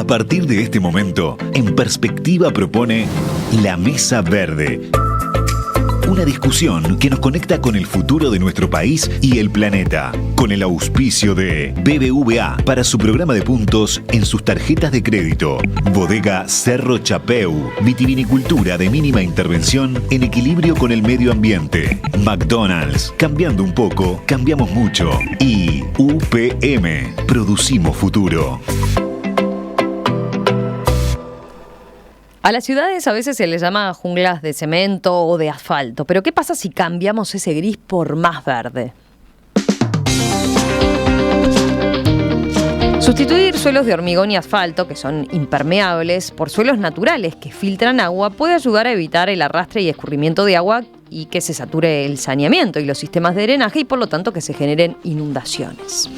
A partir de este momento, En Perspectiva propone La Mesa Verde. Una discusión que nos conecta con el futuro de nuestro país y el planeta, con el auspicio de BBVA para su programa de puntos en sus tarjetas de crédito. Bodega Cerro Chapeu, vitivinicultura de mínima intervención en equilibrio con el medio ambiente. McDonald's, cambiando un poco, cambiamos mucho. Y UPM, producimos futuro. A las ciudades a veces se les llama junglas de cemento o de asfalto, pero ¿qué pasa si cambiamos ese gris por más verde? Sustituir suelos de hormigón y asfalto, que son impermeables, por suelos naturales que filtran agua puede ayudar a evitar el arrastre y escurrimiento de agua y que se sature el saneamiento y los sistemas de drenaje y por lo tanto que se generen inundaciones.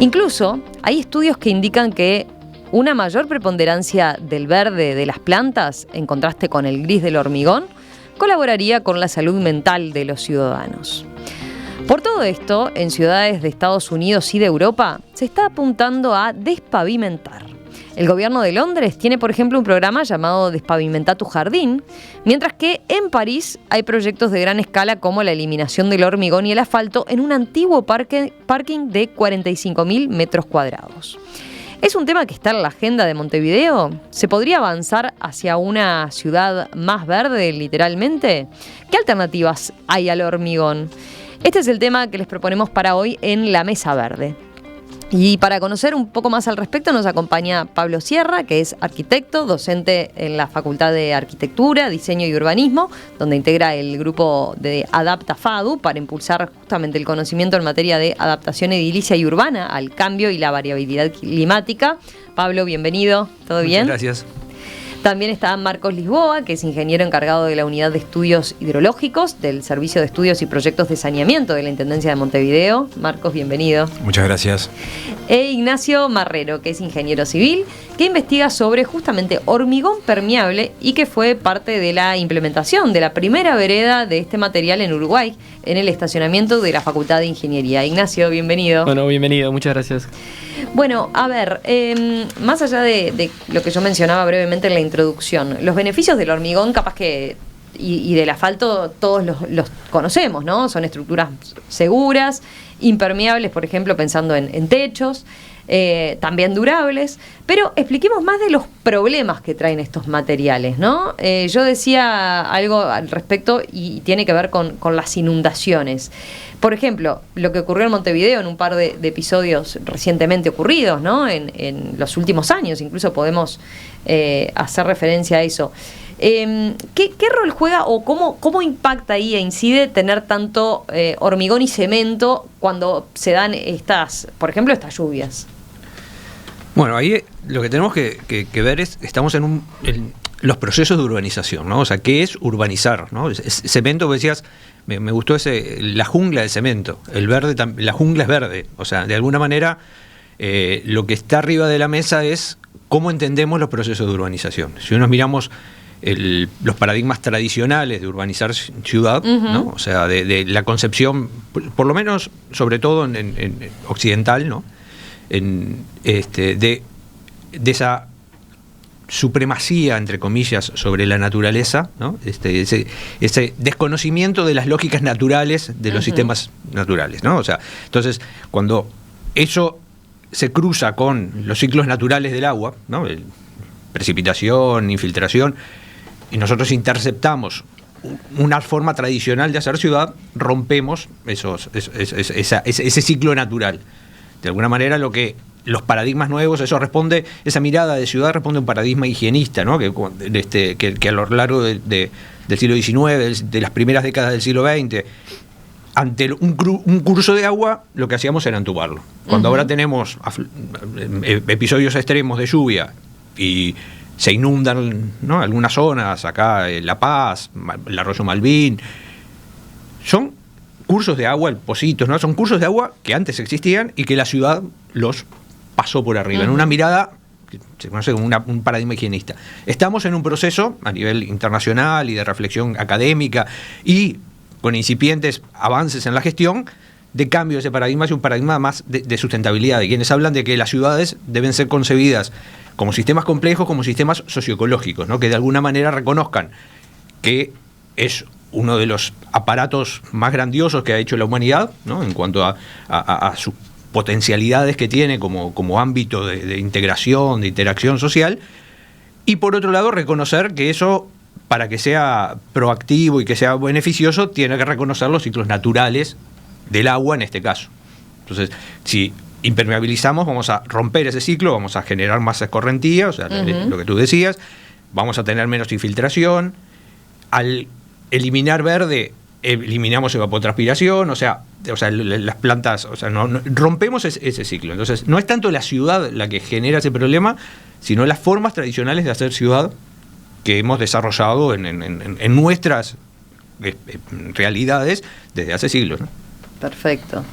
Incluso hay estudios que indican que una mayor preponderancia del verde de las plantas, en contraste con el gris del hormigón, colaboraría con la salud mental de los ciudadanos. Por todo esto, en ciudades de Estados Unidos y de Europa, se está apuntando a despavimentar. El gobierno de Londres tiene, por ejemplo, un programa llamado Despavimenta tu jardín, mientras que en París hay proyectos de gran escala como la eliminación del hormigón y el asfalto en un antiguo parking de 45.000 metros cuadrados. ¿Es un tema que está en la agenda de Montevideo? ¿Se podría avanzar hacia una ciudad más verde, literalmente? ¿Qué alternativas hay al hormigón? Este es el tema que les proponemos para hoy en La Mesa Verde. Y para conocer un poco más al respecto nos acompaña Pablo Sierra, que es arquitecto, docente en la Facultad de Arquitectura, Diseño y Urbanismo, donde integra el grupo de AdaptaFADU para impulsar justamente el conocimiento en materia de adaptación edilicia y urbana al cambio y la variabilidad climática. Pablo, bienvenido. ¿Todo bien? Muchas gracias. También está Marcos Lisboa, que es ingeniero encargado de la Unidad de Estudios Hidrológicos del Servicio de Estudios y Proyectos de Saneamiento de la Intendencia de Montevideo. Marcos, bienvenido. Muchas gracias. E Ignacio Marrero, que es ingeniero civil, que investiga sobre justamente hormigón permeable y que fue parte de la implementación de la primera vereda de este material en Uruguay, en el estacionamiento de la Facultad de Ingeniería. Ignacio, bienvenido. Bueno, bienvenido, muchas gracias. Bueno, a ver, más allá de lo que yo mencionaba brevemente en la introducción, los beneficios del hormigón capaz que y del asfalto todos los conocemos, ¿no? Son estructuras seguras, impermeables, por ejemplo, pensando en techos, también durables, pero expliquemos más de los problemas que traen estos materiales, ¿no? Yo decía algo al respecto y tiene que ver con las inundaciones. Por ejemplo, lo que ocurrió en Montevideo en un par de episodios recientemente ocurridos, ¿no? En los últimos años, incluso podemos hacer referencia a eso. ¿Qué rol juega o cómo impacta ahí e incide tener tanto hormigón y cemento cuando se dan por ejemplo, estas lluvias? Bueno, ahí lo que tenemos que ver es, estamos en los procesos de urbanización, ¿no? O sea, ¿qué es urbanizar, ¿no? Cemento, decías, me gustó la jungla de cemento, el verde, la jungla es verde, o sea, de alguna manera lo que está arriba de la mesa es cómo entendemos los procesos de urbanización. Si nos miramos los paradigmas tradicionales de urbanizar ciudad, ¿no? O sea, de la concepción, por lo menos, sobre todo en occidental, ¿no? De esa supremacía, entre comillas, sobre la naturaleza, ¿no? Ese desconocimiento de las lógicas naturales de los sistemas naturales, ¿no? O sea, entonces, cuando eso se cruza con los ciclos naturales del agua, ¿no? Precipitación, infiltración, y nosotros interceptamos una forma tradicional de hacer ciudad, rompemos ese ciclo natural. De alguna manera los paradigmas nuevos, esa mirada de ciudad responde a un paradigma higienista, ¿no? que a lo largo del siglo XIX, de las primeras décadas del siglo XX, ante un curso de agua, lo que hacíamos era entubarlo. Cuando ahora tenemos episodios extremos de lluvia y se inundan, ¿no? Algunas zonas, acá La Paz, el arroyo Malvin, son cursos de agua, Pocitos, ¿no? Son cursos de agua que antes existían y que la ciudad los pasó por arriba, en una mirada que se conoce como un paradigma higienista. Estamos en un proceso a nivel internacional y de reflexión académica y con incipientes avances en la gestión de cambio de ese paradigma hacia un paradigma más de sustentabilidad, de quienes hablan de que las ciudades deben ser concebidas como sistemas complejos, como sistemas socioecológicos, ¿no? Que de alguna manera reconozcan que es uno de los aparatos más grandiosos que ha hecho la humanidad, ¿no? En cuanto a sus potencialidades que tiene como ámbito de integración, de interacción social, y por otro lado reconocer que eso, para que sea proactivo y que sea beneficioso, tiene que reconocer los ciclos naturales del agua en este caso. Entonces, si impermeabilizamos, vamos a romper ese ciclo, vamos a generar más escorrentía, o sea, lo que tú decías, vamos a tener menos infiltración. Al eliminar verde, eliminamos evapotranspiración, o sea las plantas, o sea, no rompemos ese ciclo. Entonces, no es tanto la ciudad la que genera ese problema, sino las formas tradicionales de hacer ciudad que hemos desarrollado en nuestras realidades desde hace siglos, ¿no? Perfecto.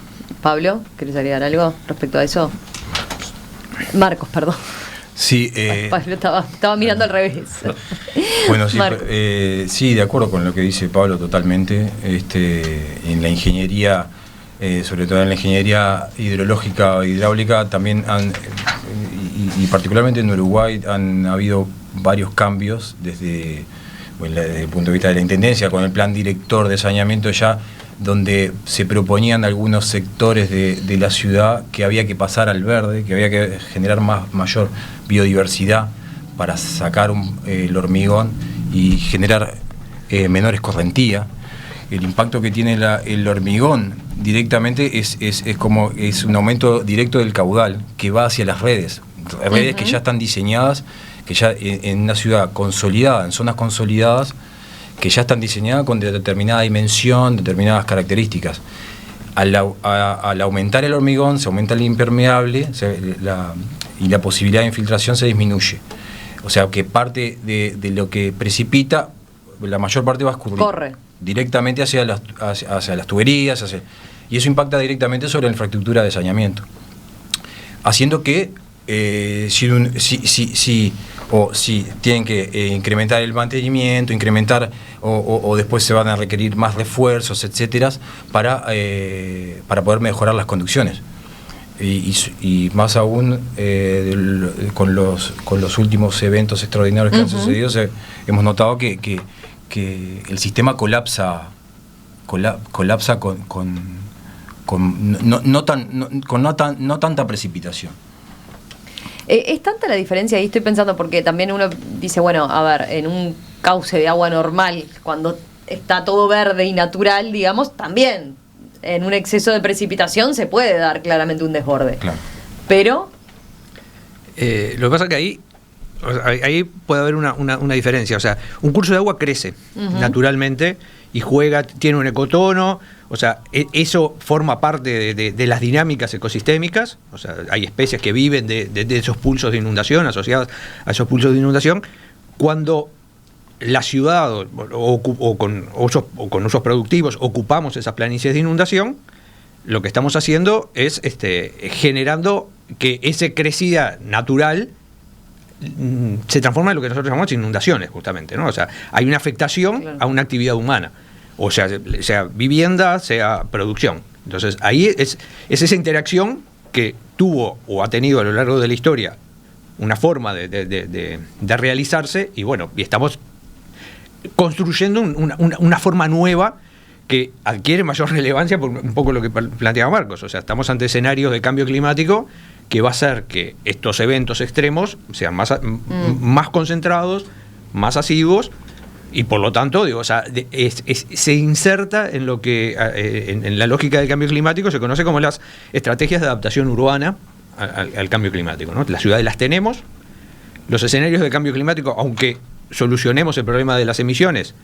Pablo, ¿querés agregar algo respecto a eso? Marcos, perdón. Sí, Pablo estaba mirando al revés. Bueno, sí, sí, de acuerdo con lo que dice Pablo totalmente. En la ingeniería, sobre todo en la ingeniería hidrológica o hidráulica, también y particularmente en Uruguay han habido varios cambios desde el punto de vista de la Intendencia, con el plan director de saneamiento ya, donde se proponían algunos sectores de la ciudad que había que pasar al verde, que había que generar mayor biodiversidad para sacar el hormigón y generar menor escorrentía. El impacto que tiene el hormigón directamente es un aumento directo del caudal que va hacia las redes que ya están diseñadas, que ya en una ciudad consolidada, en zonas consolidadas, que ya están diseñadas con determinada dimensión, determinadas características. Al aumentar el hormigón, se aumenta el impermeable, y la posibilidad de infiltración se disminuye. O sea que parte de lo que precipita, la mayor parte va a escurrir. Corre directamente hacia las tuberías, y eso impacta directamente sobre la infraestructura de saneamiento. Haciendo que si tienen que incrementar el mantenimiento, o después se van a requerir más refuerzos, etcétera, para poder mejorar las conducciones. Y más aún con los últimos eventos extraordinarios que han sucedido, hemos notado que el sistema colapsa con no tanta precipitación. ¿Es tanta la diferencia? Ahí estoy pensando, porque también uno dice, bueno, a ver, en un cauce de agua normal, cuando está todo verde y natural, digamos, también en un exceso de precipitación se puede dar claramente un desborde. Claro. Pero lo que pasa es que ahí puede haber una diferencia. O sea, un curso de agua crece naturalmente y tiene un ecotono. O sea, eso forma parte de las dinámicas ecosistémicas. O sea, hay especies que viven de esos pulsos de inundación, asociadas a esos pulsos de inundación. Cuando la ciudad o con usos productivos ocupamos esas planicies de inundación, lo que estamos haciendo es generando que esa crecida natural se transforma en lo que nosotros llamamos inundaciones, justamente, ¿no? O sea, hay una afectación a una actividad humana, o sea vivienda, sea producción. Entonces, ahí es esa interacción que tuvo o ha tenido a lo largo de la historia una forma de realizarse, y bueno, y estamos construyendo una forma nueva que adquiere mayor relevancia por un poco lo que planteaba Marcos. O sea, estamos ante escenarios de cambio climático que va a hacer que estos eventos extremos sean más concentrados, más asiduos, y por lo tanto, digo, o sea, se inserta en lo que en la lógica del cambio climático se conoce como las estrategias de adaptación urbana al cambio climático, ¿no? Las ciudades las tenemos, los escenarios de cambio climático, aunque solucionemos el problema de las emisiones,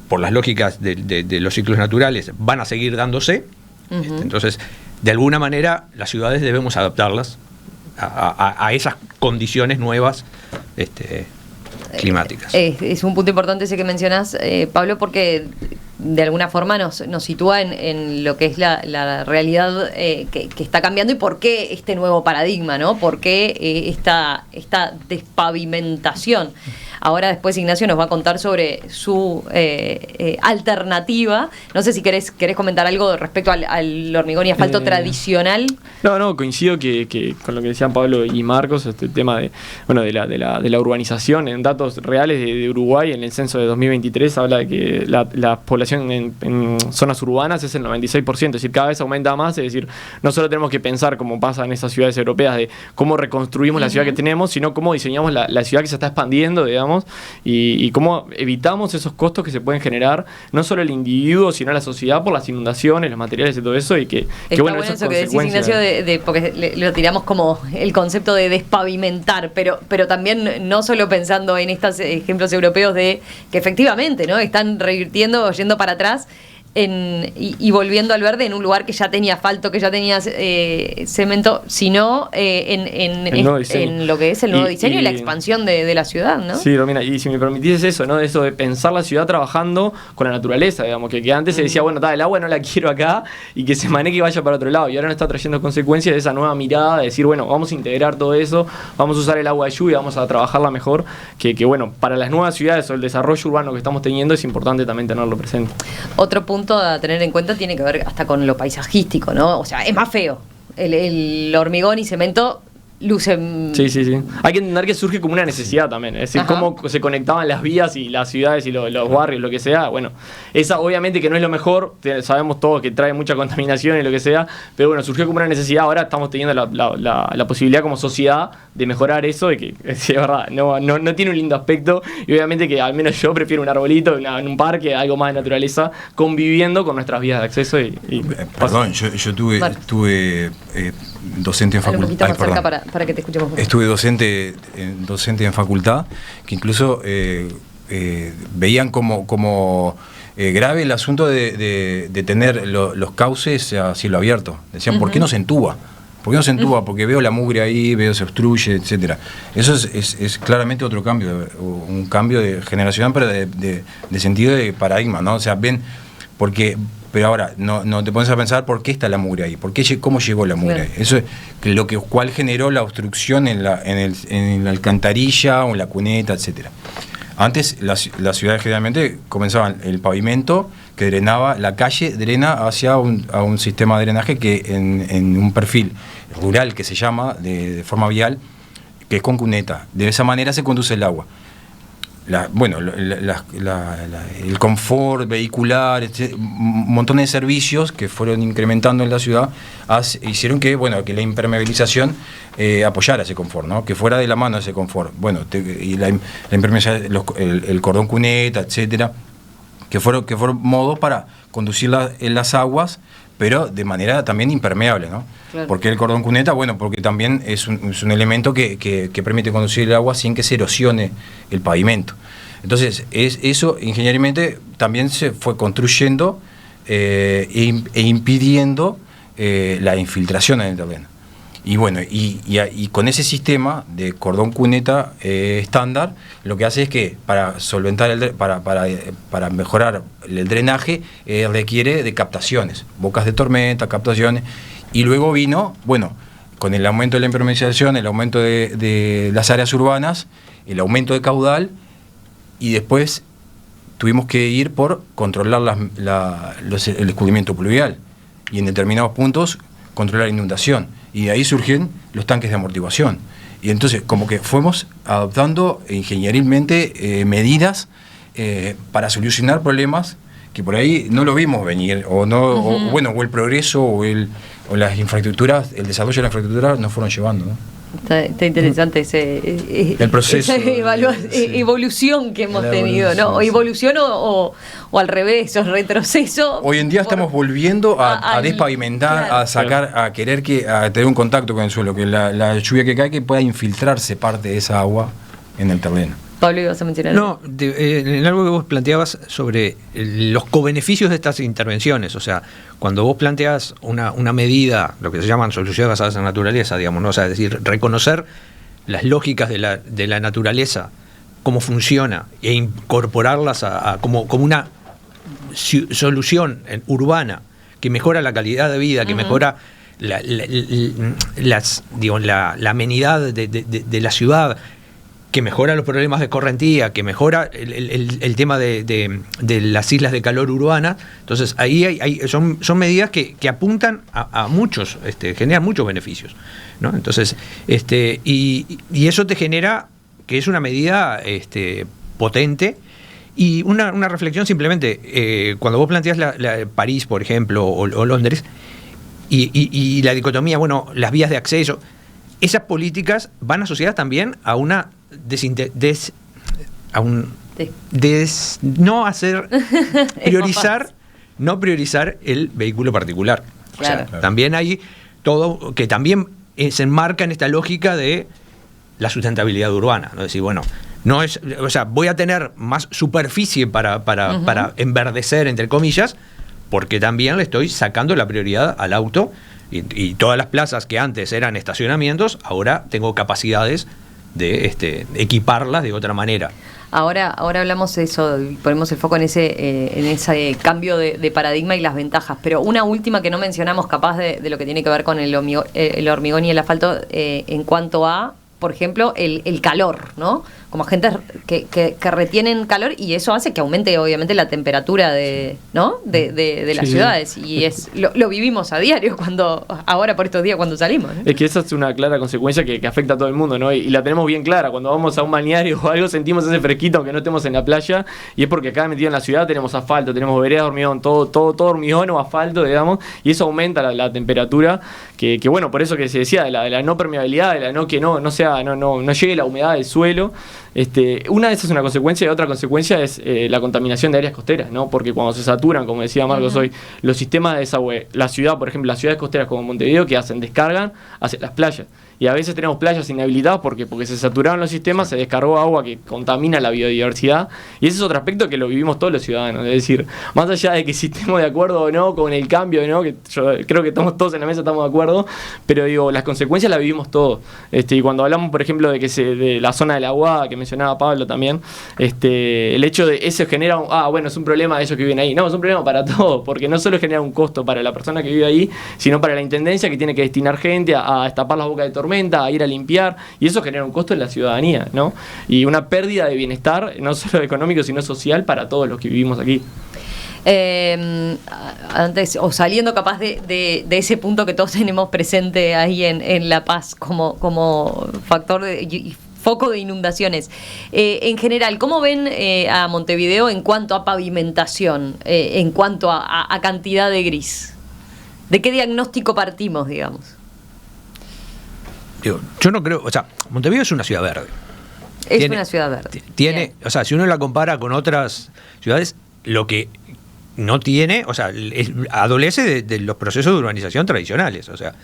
por las lógicas de los ciclos naturales, van a seguir dándose. Entonces, de alguna manera, las ciudades debemos adaptarlas a esas condiciones nuevas climáticas. Es un punto importante ese que mencionás, Pablo, porque de alguna forma nos sitúa en lo que es la realidad que está cambiando, y por qué este nuevo paradigma, ¿no? ¿Por qué esta despavimentación? Ahora después Ignacio nos va a contar sobre su alternativa. No sé si querés comentar algo respecto al hormigón y asfalto tradicional. No, coincido que con lo que decían Pablo y Marcos, este tema de la urbanización. En datos reales de Uruguay, en el censo de 2023 habla de que la población en zonas urbanas es el 96%, es decir, cada vez aumenta más. Es decir, no solo tenemos que pensar, como pasa en esas ciudades europeas, de cómo reconstruimos la ciudad que tenemos, sino cómo diseñamos la ciudad que se está expandiendo, digamos, y cómo evitamos esos costos que se pueden generar, no solo el individuo, sino la sociedad, por las inundaciones, los materiales y todo eso, y que bueno, eso que decís, Ignacio, porque lo tiramos como el concepto de despavimentar, pero también no solo pensando en estos ejemplos europeos de que efectivamente, ¿no?, están revirtiendo, yendo para atrás y volviendo al verde en un lugar que ya tenía asfalto, que ya tenía cemento, sino en lo que es el nuevo diseño y la expansión de la ciudad, ¿no? Sí, Romina, y si me permitís eso, ¿no? Eso de pensar la ciudad trabajando con la naturaleza, digamos, que antes se decía, bueno, el agua no la quiero acá, y que se maneje y vaya para otro lado, y ahora nos está trayendo consecuencias de esa nueva mirada, de decir, bueno, vamos a integrar todo eso, vamos a usar el agua de lluvia, vamos a trabajarla mejor, que bueno, para las nuevas ciudades o el desarrollo urbano que estamos teniendo es importante también tenerlo presente. Otro punto a tener en cuenta tiene que ver hasta con lo paisajístico, ¿no? O sea, es más feo. El hormigón y cemento lucen... Sí. Hay que entender que surge como una necesidad también. Es decir, cómo se conectaban las vías y las ciudades y los barrios, lo que sea. Bueno, esa obviamente que no es lo mejor. Sabemos todos que trae mucha contaminación y lo que sea. Pero bueno, surgió como una necesidad. Ahora estamos teniendo la posibilidad como sociedad de mejorar eso. Y que, es verdad, no tiene un lindo aspecto. Y obviamente que al menos yo prefiero un arbolito en un parque, algo más de naturaleza, conviviendo con nuestras vías de acceso. Perdón, yo tuve docente en facultad. Para que te escuchemos. Estuve docente en facultad, que incluso veían como grave el asunto de tener los cauces a cielo abierto. Decían, ¿por qué no se entuba? ¿Por qué no se entuba? Porque veo la mugre ahí, veo se obstruye, etcétera. Eso es claramente otro cambio, un cambio generacional, pero de sentido de paradigma, ¿no? O sea, ven, pero ahora, no te pones a pensar por qué está la mugre ahí, cómo llegó la mugre ahí. Eso es cual generó la obstrucción en la alcantarilla o en la cuneta, etcétera. Antes las ciudades generalmente comenzaban el pavimento que drenaba, la calle drena hacia un sistema de drenaje que en un perfil rural que se llama de forma vial, que es con cuneta. De esa manera se conduce el agua. El confort vehicular, un montón de servicios que fueron incrementando en la ciudad hicieron que la impermeabilización apoyara ese confort, ¿no? Que fuera de la mano ese confort. Y la impermeabilización, el cordón cuneta, etcétera, que fueron modos para conducir las aguas, pero de manera también impermeable, ¿no? Claro. ¿Por qué el cordón cuneta? Porque también es un elemento que permite conducir el agua sin que se erosione el pavimento. Entonces, eso ingenierilmente también se fue construyendo e impidiendo la infiltración en el terreno. Y con ese sistema de cordón cuneta estándar, lo que hace es que para solventar para mejorar el drenaje requiere de captaciones, bocas de tormenta, captaciones, y luego vino, con el aumento de la impermeabilización, el aumento de las áreas urbanas, el aumento de caudal, y después tuvimos que ir por controlar el escurrimiento pluvial, y en determinados puntos controlar la inundación. Y de ahí surgen los tanques de amortiguación. Y entonces, como que fuimos adoptando ingenierilmente medidas para solucionar problemas que por ahí no lo vimos venir, o el progreso o las infraestructuras, el desarrollo de la infraestructura nos fueron llevando, ¿no? Está interesante el proceso, esa evolución que hemos tenido, ¿no? O evolución o al revés, o retroceso. Hoy en día estamos volviendo a despavimentar, claro, a sacar, a querer a tener un contacto con el suelo, que la lluvia que cae que pueda infiltrarse parte de esa agua en el terreno. Pablo, ¿ibas a mencionar? No, en algo que vos planteabas sobre los cobeneficios de estas intervenciones, o sea, cuando vos planteas una medida, lo que se llaman soluciones basadas en la naturaleza, digamos, ¿no? O sea, es decir, reconocer las lógicas de la naturaleza, cómo funciona, e incorporarlas como una solución urbana que mejora la calidad de vida, que mejora la amenidad de la ciudad, que mejora los problemas de escorrentía, que mejora el tema de las islas de calor urbanas. Entonces ahí son medidas que apuntan a muchos, generan muchos beneficios, ¿no? Entonces, y eso te genera que es una medida potente. Y una reflexión simplemente, cuando vos planteás París, por ejemplo, o Londres, y la dicotomía, bueno, las vías de acceso, esas políticas van asociadas también a una no priorizar el vehículo particular. Claro. O sea, también hay todo que también se enmarca en esta lógica de la sustentabilidad urbana, ¿no? Es decir, bueno, no es, o sea, voy a tener más superficie para enverdecer, entre comillas, porque también le estoy sacando la prioridad al auto y todas las plazas que antes eran estacionamientos, ahora tengo capacidades de equiparlas de otra manera. Ahora hablamos de eso, ponemos el foco en ese cambio de paradigma y las ventajas, pero una última que no mencionamos, capaz de lo que tiene que ver con el hormigón y el asfalto, en cuanto a, por ejemplo, el calor, ¿no? Como agentes que retienen calor, y eso hace que aumente obviamente la temperatura de las ciudades, y lo vivimos a diario ahora por estos días cuando salimos, ¿no? Es que esa es una clara consecuencia que afecta a todo el mundo, ¿no? Y la tenemos bien clara. Cuando vamos a un balneario o algo sentimos ese fresquito aunque no estemos en la playa, y es porque acá metido en la ciudad tenemos asfalto, tenemos veredas de hormigón, todo hormigón o asfalto, digamos, y eso aumenta la temperatura, que bueno, por eso que se decía de la no permeabilidad, de la que no llegue la humedad del suelo. Una de esas es una consecuencia, y otra consecuencia es la contaminación de áreas costeras, ¿no? Porque cuando se saturan, como decía Marcos hoy, los sistemas de desagüe, la ciudad, por ejemplo, las ciudades costeras como Montevideo, ¿qué hacen? Descargan hacia las playas. Y a veces tenemos playas inhabilitadas porque se saturaron los sistemas, se descargó agua que contamina la biodiversidad, y ese es otro aspecto que lo vivimos todos los ciudadanos. Es decir, más allá de que si estemos de acuerdo o no con el cambio, ¿no? Que yo creo que todos en la mesa estamos de acuerdo, pero digo, las consecuencias las vivimos todos. Y cuando hablamos, por ejemplo, de la zona de la Aguada, que mencionaba Pablo también, el hecho de eso genera es un problema de ellos que viven ahí. No, es un problema para todos, porque no solo genera un costo para la persona que vive ahí, sino para la intendencia, que tiene que destinar gente a destapar las bocas de tormenta, a ir a limpiar, y eso genera un costo en la ciudadanía, ¿no? Y una pérdida de bienestar, no solo económico, sino social para todos los que vivimos aquí. Antes, o saliendo capaz de ese punto que todos tenemos presente ahí en La Paz como factor y foco de inundaciones. En general, ¿cómo ven a Montevideo en cuanto a pavimentación, en cuanto a cantidad de gris? ¿De qué diagnóstico partimos, digamos? Yo no creo, o sea, Montevideo es una ciudad verde. Una ciudad verde. Tiene, o sea, si uno la compara con otras ciudades, lo que no tiene, o sea, adolece de los procesos de urbanización tradicionales, o sea,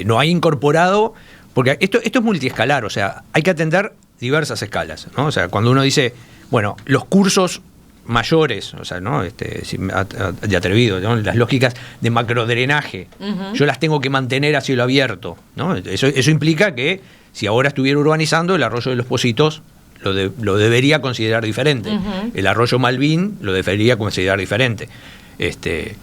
no hay incorporado, porque esto es multiescalar, o sea, hay que atender diversas escalas, ¿no? O sea, cuando uno dice, bueno, los cursos mayores, o sea, ¿no? De atrevido, ¿no? Las lógicas de macrodrenaje, yo las tengo que mantener a cielo abierto, ¿no? Eso implica que si ahora estuviera urbanizando, el arroyo de los Pocitos lo debería considerar diferente. El arroyo Malvin lo debería considerar diferente. Esa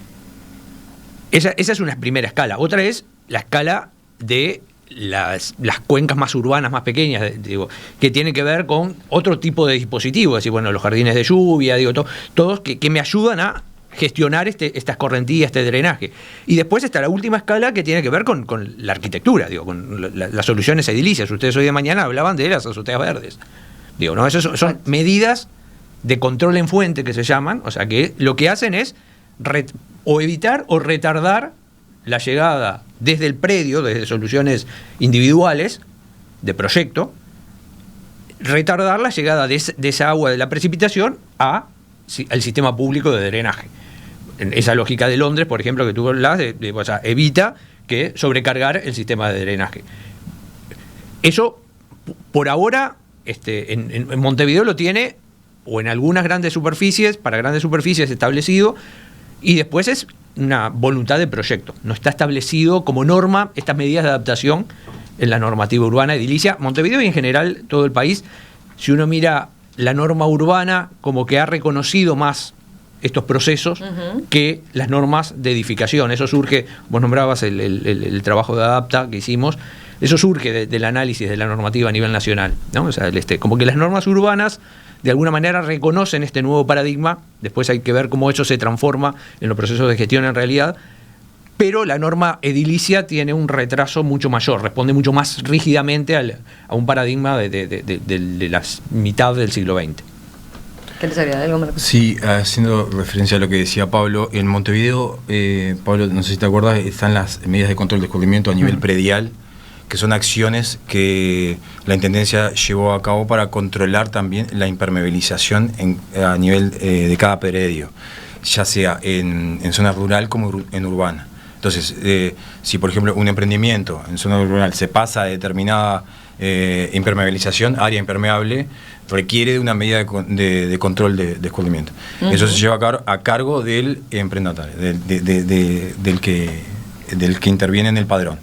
es una primera escala. Otra es la escala de las cuencas más urbanas, más pequeñas, digo, que tienen que ver con otro tipo de dispositivos, es decir, bueno, los jardines de lluvia, digo, todos que me ayudan a gestionar estas correntías, este drenaje. Y después está la última escala que tiene que ver con la arquitectura, digo, con las soluciones edilicias. Ustedes hoy de mañana hablaban de las azoteas verdes. Digo, ¿no? Esas son medidas de control en fuente que se llaman, o sea, que lo que hacen es o evitar o retardar la llegada desde el predio, desde soluciones individuales de proyecto, retardar la llegada de esa agua de la precipitación al sistema público de drenaje. En esa lógica de Londres, por ejemplo, que tú hablas, o sea, evita que sobrecargar el sistema de drenaje. Eso, por ahora, en Montevideo lo tiene, o en algunas grandes superficies, para grandes superficies establecido, y después es una voluntad de proyecto. No está establecido como norma estas medidas de adaptación en la normativa urbana edilicia. Montevideo y en general todo el país, si uno mira la norma urbana, como que ha reconocido más estos procesos que las normas de edificación. Eso surge, vos nombrabas el trabajo de Adapta que hicimos, Eso surge del análisis de la normativa a nivel nacional, ¿no? O sea, como que las normas urbanas de alguna manera reconocen este nuevo paradigma, después hay que ver cómo eso se transforma en los procesos de gestión en realidad, pero la norma edilicia tiene un retraso mucho mayor, responde mucho más rígidamente a un paradigma de la mitad del siglo XX. ¿Qué les haría algo, Marcos? Sí, haciendo referencia a lo que decía Pablo, en Montevideo, Pablo, no sé si te acuerdas, están las medidas de control de descubrimiento a nivel predial, que son acciones que la Intendencia llevó a cabo para controlar también la impermeabilización a nivel de cada predio, ya sea en zona rural como en urbana. Entonces, si por ejemplo un emprendimiento en zona rural se pasa a determinada impermeabilización, área impermeable, requiere de una medida de control de descubrimiento. Eso se lleva a cargo del emprendatario, del que interviene en el padrón.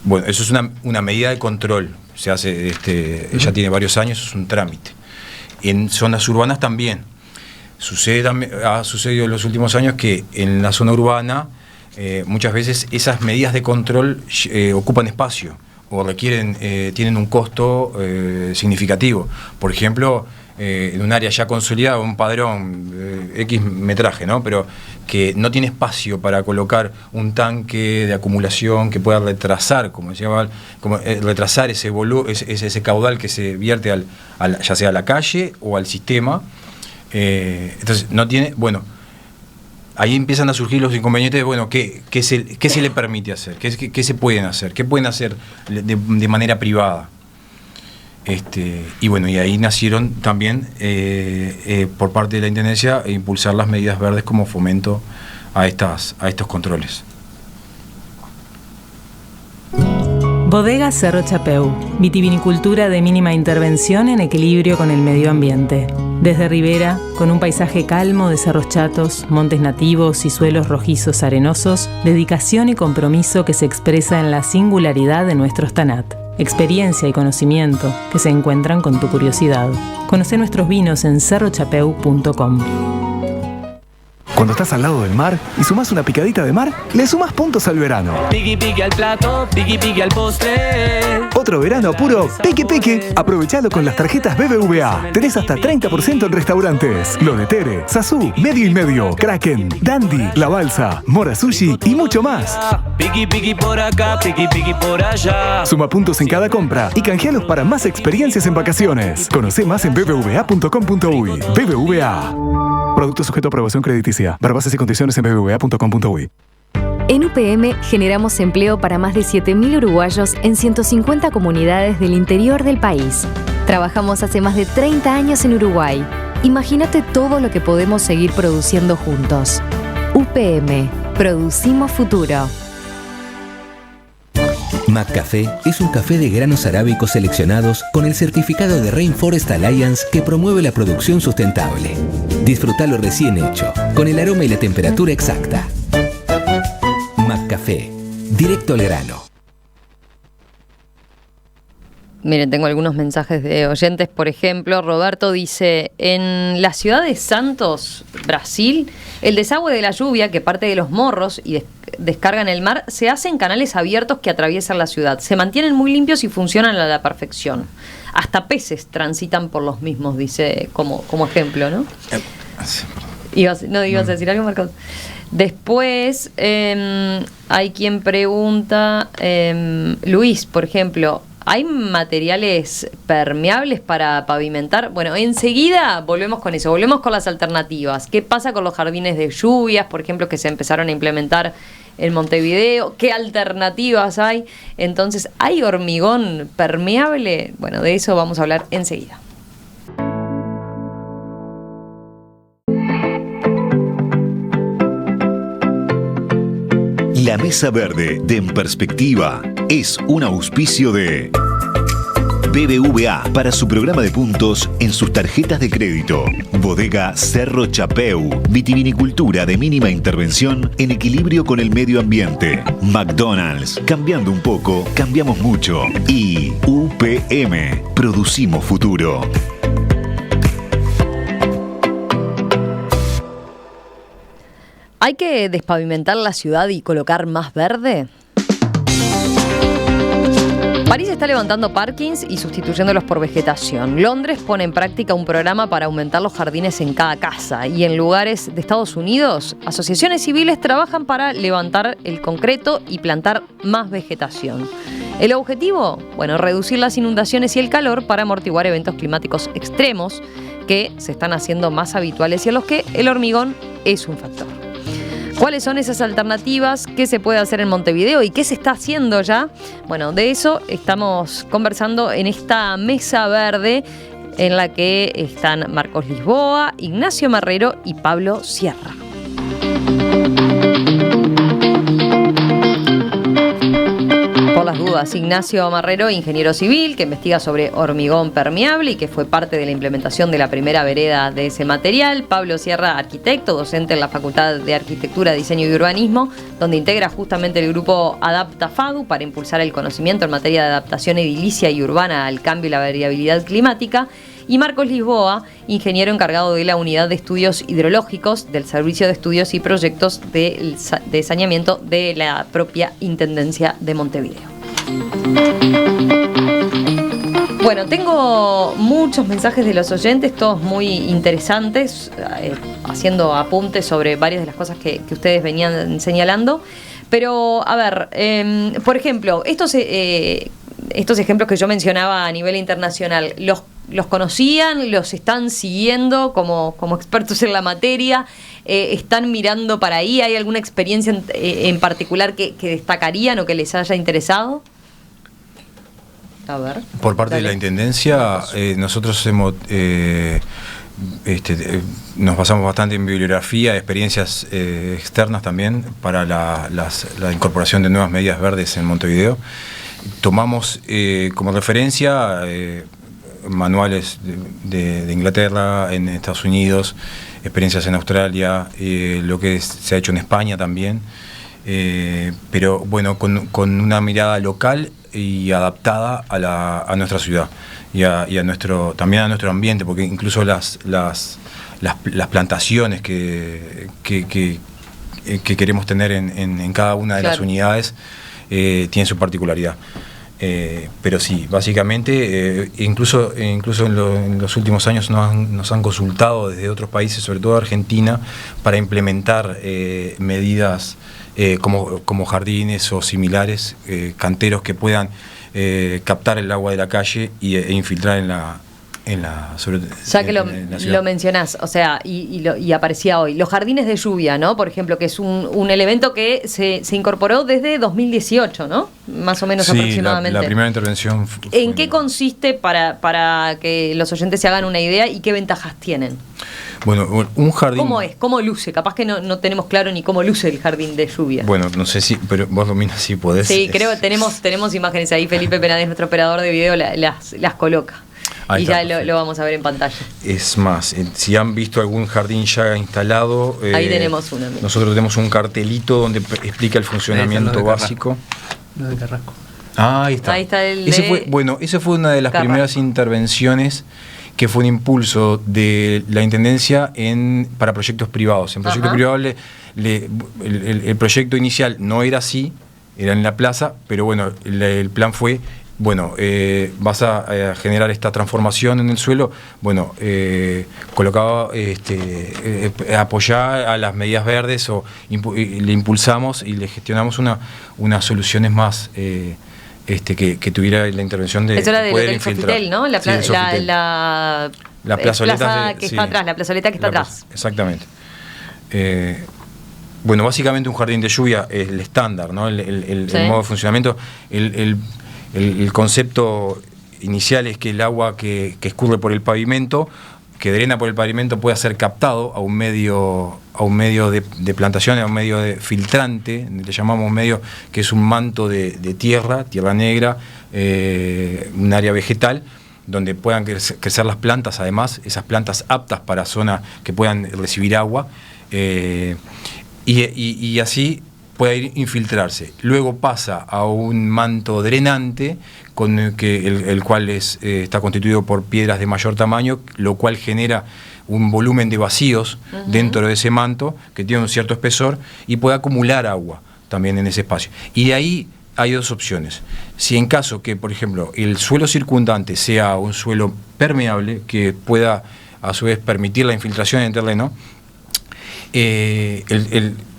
Bueno, eso es una medida de control, se hace, ya tiene varios años, es un trámite. En zonas urbanas también. Ha sucedido en los últimos años que en la zona urbana muchas veces esas medidas de control ocupan espacio o tienen un costo significativo. Por ejemplo, en un área ya consolidada, un padrón X metraje, ¿no? Pero que no tiene espacio para colocar un tanque de acumulación que pueda retrasar, como decía Val, retrasar ese caudal que se vierte ya sea a la calle o al sistema. Entonces no tiene, bueno, ahí empiezan a surgir los inconvenientes de, bueno, ¿qué se le permite hacer? ¿Qué se pueden hacer? ¿Qué pueden hacer de manera privada? Y bueno, y ahí nacieron también por parte de la Intendencia impulsar las medidas verdes como fomento a estos controles. Bodega Cerro Chapeu, vitivinicultura de mínima intervención en equilibrio con el medio ambiente. Desde Ribera, con un paisaje calmo de cerros chatos, montes nativos y suelos rojizos arenosos, dedicación y compromiso que se expresa en la singularidad de nuestros tanat. Experiencia y conocimiento que se encuentran con tu curiosidad. Conoce nuestros vinos en cerrochapeu.com. Cuando estás al lado del mar y sumás una picadita de mar, le sumás puntos al verano. Piqui piqui al plato, piqui piqui al postre. Otro verano puro piqui piqui. Aprovechalo con las tarjetas BBVA. Tenés hasta 30% en restaurantes. Lo de Tere, Sazú, Medio y Medio, Kraken, Dandy, La Balsa, Mora Sushi y mucho más. Piqui piqui por acá, piqui piqui por allá. Suma puntos en cada compra y canjealos para más experiencias en vacaciones. Conocé más en bbva.com.uy. BBVA. Producto sujeto a aprobación crediticia. Para bases y condiciones en bbva.com.uy. En UPM generamos empleo para más de 7.000 uruguayos en 150 comunidades del interior del país. Trabajamos hace más de 30 años en Uruguay. Imagínate todo lo que podemos seguir produciendo juntos. UPM. Producimos futuro. McCafé es un café de granos arábicos seleccionados con el certificado de Rainforest Alliance que promueve la producción sustentable. Disfrutalo recién hecho, con el aroma y la temperatura exacta. McCafé, directo al grano. Miren, tengo algunos mensajes de oyentes. Por ejemplo, Roberto dice: en la ciudad de Santos, Brasil, el desagüe de la lluvia que parte de los morros y descarga en el mar se hace en canales abiertos que atraviesan la ciudad. Se mantienen muy limpios y funcionan a la perfección. Hasta peces transitan por los mismos, dice como ejemplo, ¿no? ¿Ibas a decir algo, Marcos? Después hay quien pregunta, Luis, por ejemplo, ¿hay materiales permeables para pavimentar? Bueno, enseguida volvemos con eso, volvemos con las alternativas. ¿Qué pasa con los jardines de lluvias, por ejemplo, que se empezaron a implementar en Montevideo? ¿Qué alternativas hay? Entonces, ¿hay hormigón permeable? Bueno, de eso vamos a hablar enseguida. La Mesa Verde de En Perspectiva es un auspicio de BBVA para su programa de puntos en sus tarjetas de crédito. Bodega Cerro Chapeu, vitivinicultura de mínima intervención en equilibrio con el medio ambiente. McDonald's, cambiando un poco, cambiamos mucho. Y UPM, producimos futuro. ¿Hay que despavimentar la ciudad y colocar más verde? París está levantando parkings y sustituyéndolos por vegetación. Londres pone en práctica un programa para aumentar los jardines en cada casa. Y en lugares de Estados Unidos, asociaciones civiles trabajan para levantar el concreto y plantar más vegetación. ¿El objetivo? Bueno, reducir las inundaciones y el calor para amortiguar eventos climáticos extremos que se están haciendo más habituales y a los que el hormigón es un factor. ¿Cuáles son esas alternativas? ¿Qué se puede hacer en Montevideo y qué se está haciendo ya? Bueno, de eso estamos conversando en esta mesa verde en la que están Marcos Lisboa, Ignacio Marrero y Pablo Sierra. Por las dudas, Ignacio Marrero, ingeniero civil, que investiga sobre hormigón permeable y que fue parte de la implementación de la primera vereda de ese material. Pablo Sierra, arquitecto, docente en la Facultad de Arquitectura, Diseño y Urbanismo, donde integra justamente el grupo AdaptaFADU para impulsar el conocimiento en materia de adaptación edilicia y urbana al cambio y la variabilidad climática. Y Marcos Lisboa, ingeniero encargado de la Unidad de Estudios Hidrológicos del Servicio de Estudios y Proyectos de Saneamiento de la propia Intendencia de Montevideo. Bueno, tengo muchos mensajes de los oyentes, todos muy interesantes, haciendo apuntes sobre varias de las cosas que ustedes venían señalando. Pero, a ver, por ejemplo, estos ejemplos que yo mencionaba a nivel internacional, ¿los conocían? ¿Los están siguiendo como expertos en la materia? ¿Están mirando para ahí? ¿Hay alguna experiencia en particular que destacarían o que les haya interesado? A ver. Por parte de la Intendencia, nosotros hemos... nos basamos bastante en bibliografía, experiencias externas también para la incorporación de nuevas medidas verdes en Montevideo. Tomamos como referencia manuales de Inglaterra, en Estados Unidos, experiencias en Australia, lo que se ha hecho en España también, pero bueno, con una mirada local y adaptada a nuestra ciudad y también a nuestro ambiente, porque incluso las plantaciones que queremos tener en cada una de las unidades tienen su particularidad. Pero sí, básicamente, incluso en los últimos años nos han consultado desde otros países, sobre todo Argentina, para implementar medidas como jardines o similares, canteros que puedan captar el agua de la calle e infiltrar en la ya que lo mencionás, o sea, y aparecía hoy, los jardines de lluvia, ¿no? Por ejemplo, que es un elemento que se incorporó desde 2018, ¿no? Más o menos, sí, aproximadamente. La primera intervención ¿En qué consiste para que los oyentes se hagan una idea y qué ventajas tienen? Bueno, un jardín... ¿Cómo es? ¿Cómo luce? Capaz que no tenemos claro ni cómo luce el jardín de lluvia. Bueno, no sé si, pero vos dominas si podés. Sí, creo que tenemos imágenes ahí. Felipe Penades, nuestro operador de video, las coloca. Ahí y está, ya lo vamos a ver en pantalla. Es más, si han visto algún jardín ya instalado... ahí tenemos uno. Nosotros tenemos un cartelito donde explica el funcionamiento básico. Lo de Carrasco. Ahí está. Ahí está el esa fue una de las primeras intervenciones que fue un impulso de la Intendencia para proyectos privados. En proyectos privados el proyecto inicial no era así, era en la plaza, pero bueno, el plan fue... Bueno, vas a generar esta transformación en el suelo, bueno, colocaba, apoyar a las medidas verdes o le impulsamos y le gestionamos unas soluciones más que tuviera la intervención de poder infiltrar. Sofitel, ¿no? La plazoleta que está atrás, la plazoleta que está atrás. Exactamente. Bueno, básicamente un jardín de lluvia es el estándar, ¿no? El modo de funcionamiento, el concepto inicial es que el agua que escurre por el pavimento, que drena por el pavimento, pueda ser captado a un medio de plantación, a un medio de filtrante, le llamamos medio, que es un manto de tierra negra, un área vegetal, donde puedan crecer las plantas, además, esas plantas aptas para zonas que puedan recibir agua, y así puede ir infiltrarse. Luego pasa a un manto drenante, el cual está constituido por piedras de mayor tamaño, lo cual genera un volumen de vacíos dentro de ese manto, que tiene un cierto espesor, y puede acumular agua también en ese espacio. Y de ahí hay dos opciones. Si en caso que, por ejemplo, el suelo circundante sea un suelo permeable, que pueda a su vez permitir la infiltración en el terreno,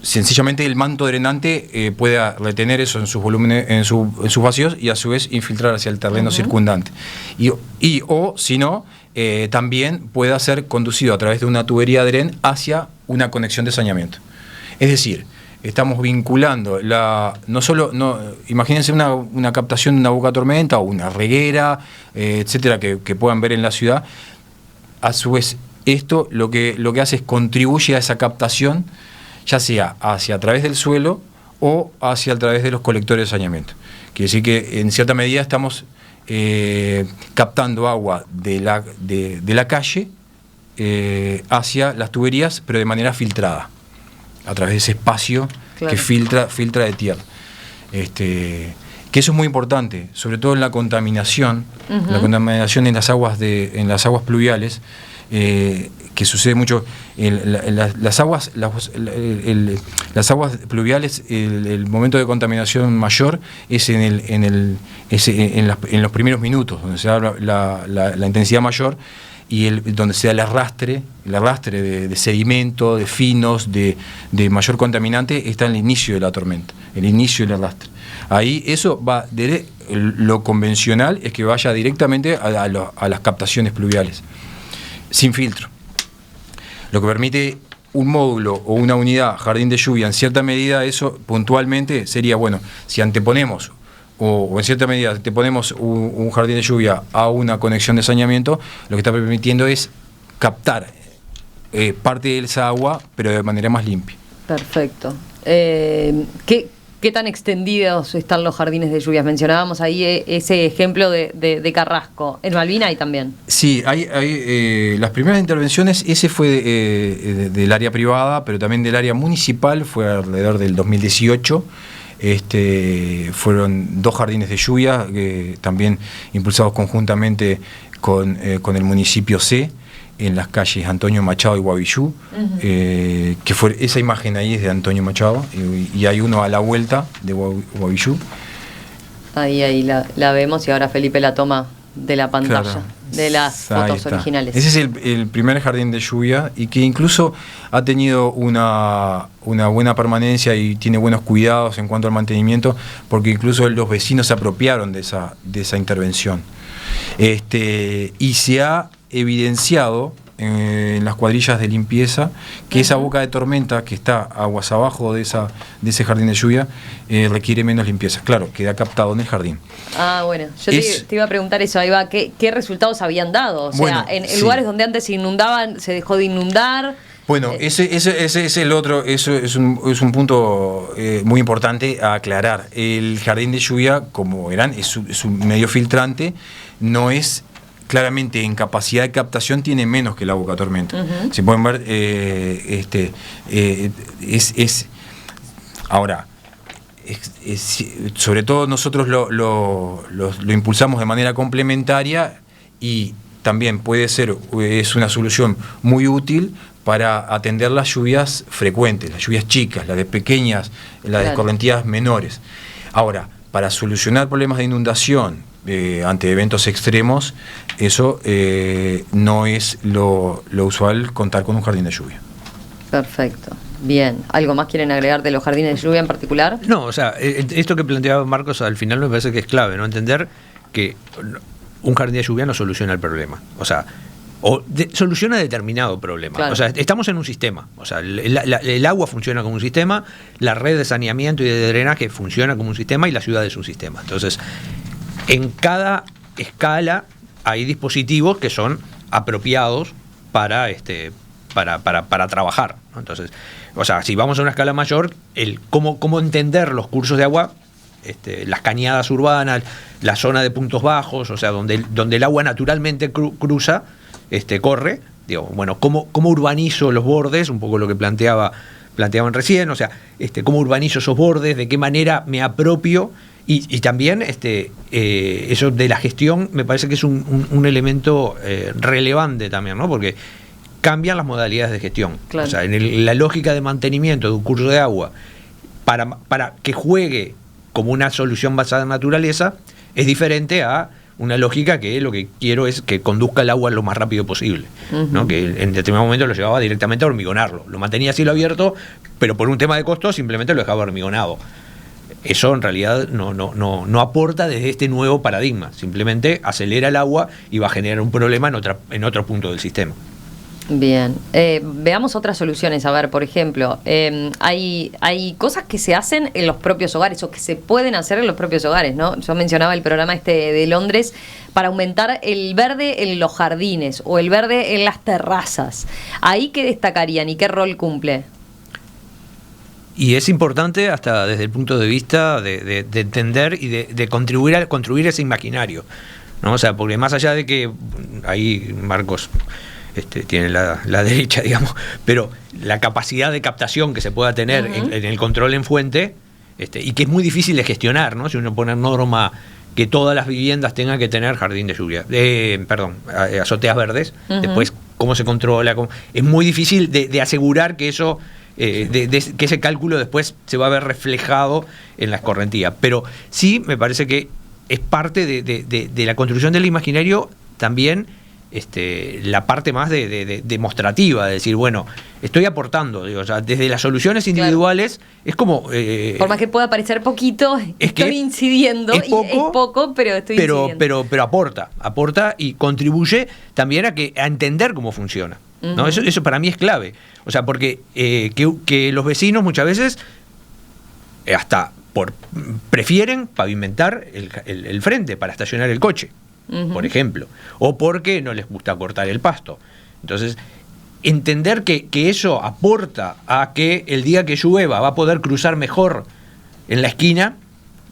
sencillamente el manto drenante pueda retener eso en sus volúmenes, en sus vacíos, y a su vez infiltrar hacia el terreno circundante. O si no, también pueda ser conducido a través de una tubería dren hacia una conexión de saneamiento. Es decir, estamos vinculando imagínense una captación de una boca tormenta o una reguera, etcétera, que puedan ver en la ciudad. A su vez, esto lo que hace es contribuye a esa captación, ya sea hacia a través del suelo o hacia a través de los colectores de saneamiento. Quiere decir que en cierta medida estamos captando agua de la calle hacia las tuberías, pero de manera filtrada, a través de ese espacio que filtra de tierra. Que eso es muy importante, sobre todo en la contaminación, la contaminación en las aguas pluviales, que sucede mucho. Las aguas pluviales, el momento de contaminación mayor es en los primeros minutos, donde se da la intensidad mayor, y donde se da el arrastre de sedimento, de finos, de mayor contaminante, está en el inicio de la tormenta, el inicio del arrastre. Ahí eso va, lo convencional es que vaya directamente a las captaciones pluviales, sin filtro. Lo que permite un módulo o una unidad jardín de lluvia, en cierta medida, eso puntualmente sería, bueno, si anteponemos o en cierta medida te ponemos un jardín de lluvia a una conexión de saneamiento, lo que está permitiendo es captar parte de esa agua, pero de manera más limpia. Perfecto. ¿Qué tan extendidos están los jardines de lluvias? Mencionábamos ahí ese ejemplo de Carrasco. ¿En Malvin hay también? Sí, hay las primeras intervenciones, ese fue del área privada, pero también del área municipal, fue alrededor del 2018. Fueron 2 jardines de lluvia, también impulsados conjuntamente con el municipio C, en las calles Antonio Machado y Guavillú, que fue esa imagen ahí es de Antonio Machado, y hay uno a la vuelta de Guavillú. Ahí la vemos, y ahora Felipe la toma de la pantalla, claro, de las fotos originales. Ese es el primer jardín de lluvia, y que incluso ha tenido una buena permanencia y tiene buenos cuidados en cuanto al mantenimiento, porque incluso los vecinos se apropiaron de esa intervención. Y se ha evidenciado en las cuadrillas de limpieza que esa boca de tormenta que está aguas abajo de ese jardín de lluvia requiere menos limpieza. Claro, queda captado en el jardín. Bueno, yo te iba a preguntar eso, ahí va, ¿qué resultados habían dado? O sea, en lugares donde antes se inundaban, ¿se dejó de inundar? Bueno, ese es el otro, eso es un punto muy importante a aclarar. El jardín de lluvia, como verán, es un medio filtrante, no es claramente en capacidad de captación, tiene menos que la boca tormenta. Se pueden ver, ahora, sobre todo nosotros lo impulsamos de manera complementaria, y también es una solución muy útil para atender las lluvias frecuentes, las lluvias chicas, las de pequeñas, las de correntías menores. Ahora, para solucionar problemas de inundación ante eventos extremos, eso no es lo usual, contar con un jardín de lluvia. Perfecto. Bien. ¿Algo más quieren agregar de los jardines de lluvia en particular? No, o sea, esto que planteaba Marcos al final me parece que es clave, ¿no? Entender que un jardín de lluvia no soluciona el problema. O sea, soluciona determinado problema. Claro. O sea, estamos en un sistema. O sea, el agua funciona como un sistema, la red de saneamiento y de drenaje funciona como un sistema, y la ciudad es un sistema. Entonces, en cada escala hay dispositivos que son apropiados para trabajar, ¿no? Entonces, o sea, si vamos a una escala mayor, cómo entender los cursos de agua, las cañadas urbanas, la zona de puntos bajos, o sea, donde el agua naturalmente cruza, corre, digo, bueno, cómo urbanizo los bordes, un poco lo que planteaban recién, o sea, cómo urbanizo esos bordes, de qué manera me apropio. Y también eso de la gestión me parece que es un elemento relevante también, ¿no? Porque cambian las modalidades de gestión. Claro. O sea, en la lógica de mantenimiento de un curso de agua, para que juegue como una solución basada en naturaleza, es diferente a una lógica que lo que quiero es que conduzca el agua lo más rápido posible, ¿no? Que en determinado momento lo llevaba directamente a hormigonarlo. Lo mantenía a cielo abierto, pero por un tema de costo simplemente lo dejaba hormigonado. Eso en realidad no aporta desde este nuevo paradigma, simplemente acelera el agua y va a generar un problema en otro punto del sistema. Bien, veamos otras soluciones. A ver, por ejemplo, hay cosas que se hacen en los propios hogares o que se pueden hacer en los propios hogares, ¿no? Yo mencionaba el programa de Londres para aumentar el verde en los jardines o el verde en las terrazas. ¿Ahí qué destacarían y qué rol cumple? Y es importante hasta desde el punto de vista de entender y de contribuir a construir ese imaginario, ¿no? O sea, porque más allá de que ahí Marcos tiene la derecha, digamos, pero la capacidad de captación que se pueda tener en el control en fuente, y que es muy difícil de gestionar, ¿no? Si uno pone norma que todas las viviendas tengan que tener jardín de lluvia, azoteas verdes, después cómo se controla, es muy difícil de asegurar que eso, que ese cálculo después se va a ver reflejado en la escorrentía. Pero sí me parece que es parte de la construcción del imaginario también. La parte más demostrativa, de decir, bueno, estoy aportando, digo, o sea, desde las soluciones individuales, claro. Es como... por más que pueda parecer poquito, estoy incidiendo, es poco, pero estoy incidiendo. Pero aporta y contribuye también a entender cómo funciona, ¿no? Eso para mí es clave, o sea, porque que los vecinos muchas veces hasta prefieren pavimentar el frente para estacionar el coche, por ejemplo, o porque no les gusta cortar el pasto. Entonces, entender que eso aporta a que el día que llueva va a poder cruzar mejor en la esquina,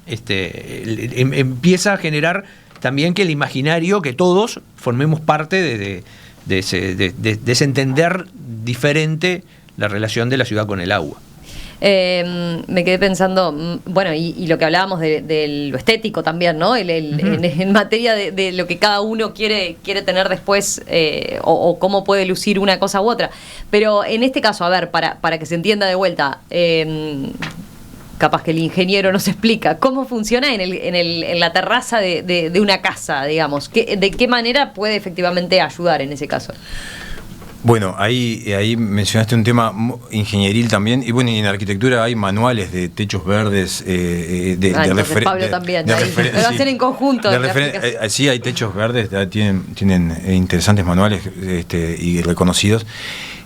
empieza a generar también que el imaginario, que todos formemos parte de ese entender diferente la relación de la ciudad con el agua. Me quedé pensando, bueno, y lo que hablábamos de lo estético también, ¿no? En materia de lo que cada uno quiere tener después, o cómo puede lucir una cosa u otra. Pero en este caso, a ver, para que se entienda de vuelta, capaz que el ingeniero nos explica cómo funciona en la terraza de una casa, digamos. ¿De qué manera puede efectivamente ayudar en ese caso? Bueno, ahí mencionaste un tema ingenieril también, y bueno, y en arquitectura hay manuales de techos verdes, entonces Pablo también, lo hacen en conjunto. Sí, hay techos verdes, tienen interesantes manuales y reconocidos.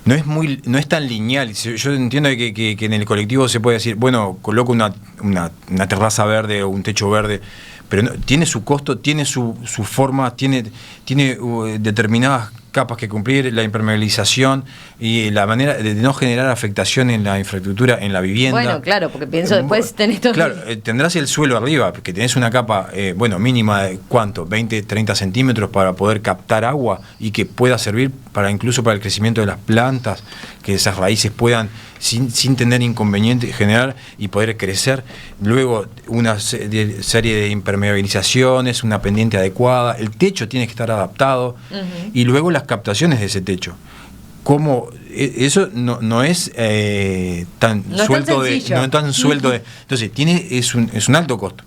No es tan lineal. Yo entiendo que en el colectivo se puede decir, bueno, coloco una terraza verde o un techo verde, pero tiene su costo, tiene su forma, tiene determinadas capas que cumplir, la impermeabilización y la manera de no generar afectación en la infraestructura, en la vivienda. Bueno, claro, porque pienso después tenés todo... Claro, tendrás el suelo arriba, porque tenés una capa, mínima de ¿cuánto? 20, 30 centímetros para poder captar agua y que pueda servir incluso para el crecimiento de las plantas, que esas raíces puedan, sin tener inconveniente, generar y poder crecer. Luego, una serie de impermeabilizaciones, una pendiente adecuada, el techo tiene que estar adaptado, y luego las captaciones de ese techo. Eso no es tan suelto entonces es un alto costo.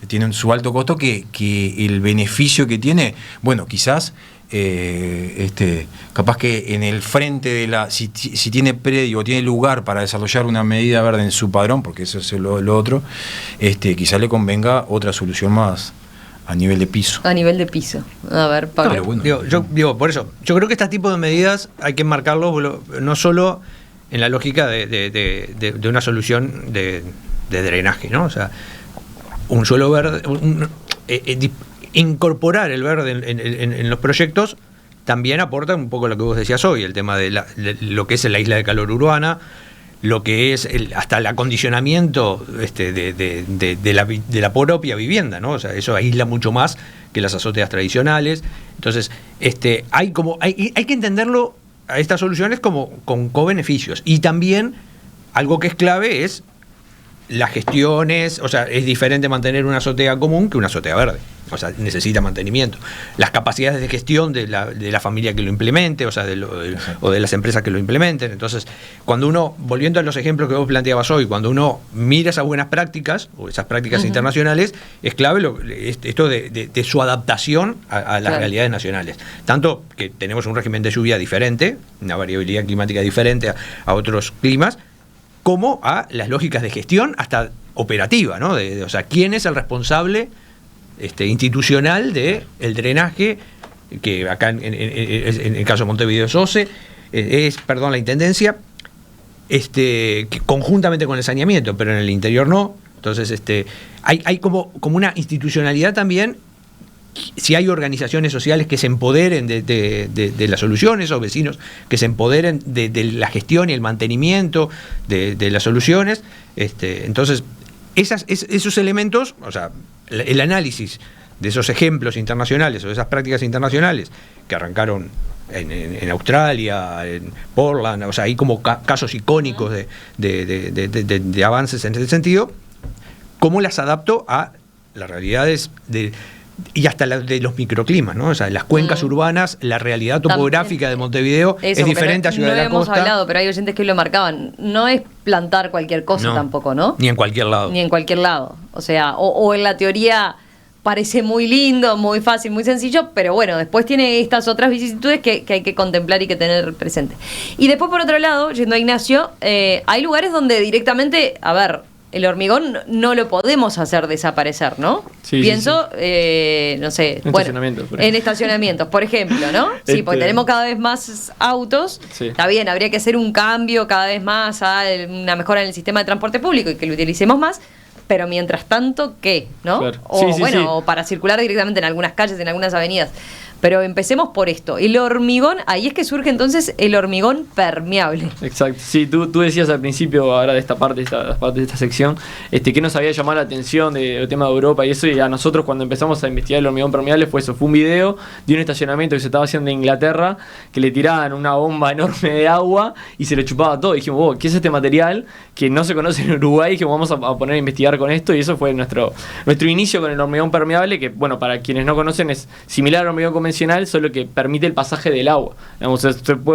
Tiene su alto costo que el beneficio que tiene, bueno, quizás capaz que en el frente si tiene predio o tiene lugar para desarrollar una medida verde en su padrón, porque eso es lo otro, quizás le convenga otra solución más a nivel de piso. A nivel de piso. A ver, Pablo. No, bueno. Digo, por eso, yo creo que este tipo de medidas hay que enmarcarlo no solo en la lógica de una solución de drenaje, ¿no? O sea, un suelo verde, incorporar el verde en los proyectos también aporta un poco lo que vos decías hoy, el tema de lo que es la isla de calor urbana, lo que es hasta el acondicionamiento de la propia vivienda, ¿no? O sea, eso aísla mucho más que las azoteas tradicionales. Entonces, hay que entenderlo a estas soluciones como con co-beneficios. Y también algo que es clave es las gestiones, o sea, es diferente mantener una azotea común que una azotea verde, o sea, necesita mantenimiento. Las capacidades de gestión de la familia que lo implemente, o sea, o de las empresas que lo implementen. Entonces, cuando uno, volviendo a los ejemplos que vos planteabas hoy, cuando uno mira esas buenas prácticas o esas prácticas internacionales, es clave esto de su adaptación a las realidades nacionales. Tanto que tenemos un régimen de lluvia diferente, una variabilidad climática diferente a otros climas, como a las lógicas de gestión hasta operativa, ¿no? O sea, ¿quién es el responsable institucional del drenaje? Que acá en el caso de Montevideo es OCE, la Intendencia, que conjuntamente con el saneamiento, pero en el interior no. Entonces, hay como una institucionalidad también. Si hay organizaciones sociales que se empoderen de las soluciones, o vecinos que se empoderen de la gestión y el mantenimiento de las soluciones, entonces esos elementos, o sea, el análisis de esos ejemplos internacionales o de esas prácticas internacionales que arrancaron en Australia, en Portland, o sea, hay como casos icónicos de avances en ese sentido, ¿cómo las adapto a las realidades y hasta de los microclimas, ¿no? O sea, las cuencas urbanas, la realidad topográfica de Montevideo es diferente a Ciudad de la Costa. No hemos hablado, pero hay oyentes que lo marcaban. No es plantar cualquier cosa tampoco, ¿no? Ni en cualquier lado. Ni en cualquier lado. O sea, o en la teoría parece muy lindo, muy fácil, muy sencillo, pero bueno, después tiene estas otras vicisitudes que hay que contemplar y que tener presente. Y después, por otro lado, yendo a Ignacio, hay lugares donde directamente, a ver, el hormigón no lo podemos hacer desaparecer, ¿no? Sí, Pienso, no sé, en estacionamientos, por ejemplo, ¿no? Sí, porque tenemos cada vez más autos. Sí. Está bien, habría que hacer un cambio cada vez más a una mejora en el sistema de transporte público y que lo utilicemos más, pero mientras tanto, ¿qué? ¿No? Claro. O para circular directamente en algunas calles, en algunas avenidas. Pero empecemos por esto. El hormigón, ahí es que surge entonces el hormigón permeable. Exacto. Sí, tú decías al principio, ahora de esta parte de esta sección, que nos había llamado la atención del tema de Europa y eso, y a nosotros cuando empezamos a investigar el hormigón permeable fue eso, fue un video de un estacionamiento que se estaba haciendo en Inglaterra, que le tiraban una bomba enorme de agua y se le chupaba todo. Y dijimos, ¿qué es este material que no se conoce en Uruguay? Que vamos a poner a investigar con esto, y eso fue nuestro inicio con el hormigón permeable, que bueno, para quienes no conocen es similar al hormigón convencional, solo que permite el pasaje del agua. Digamos,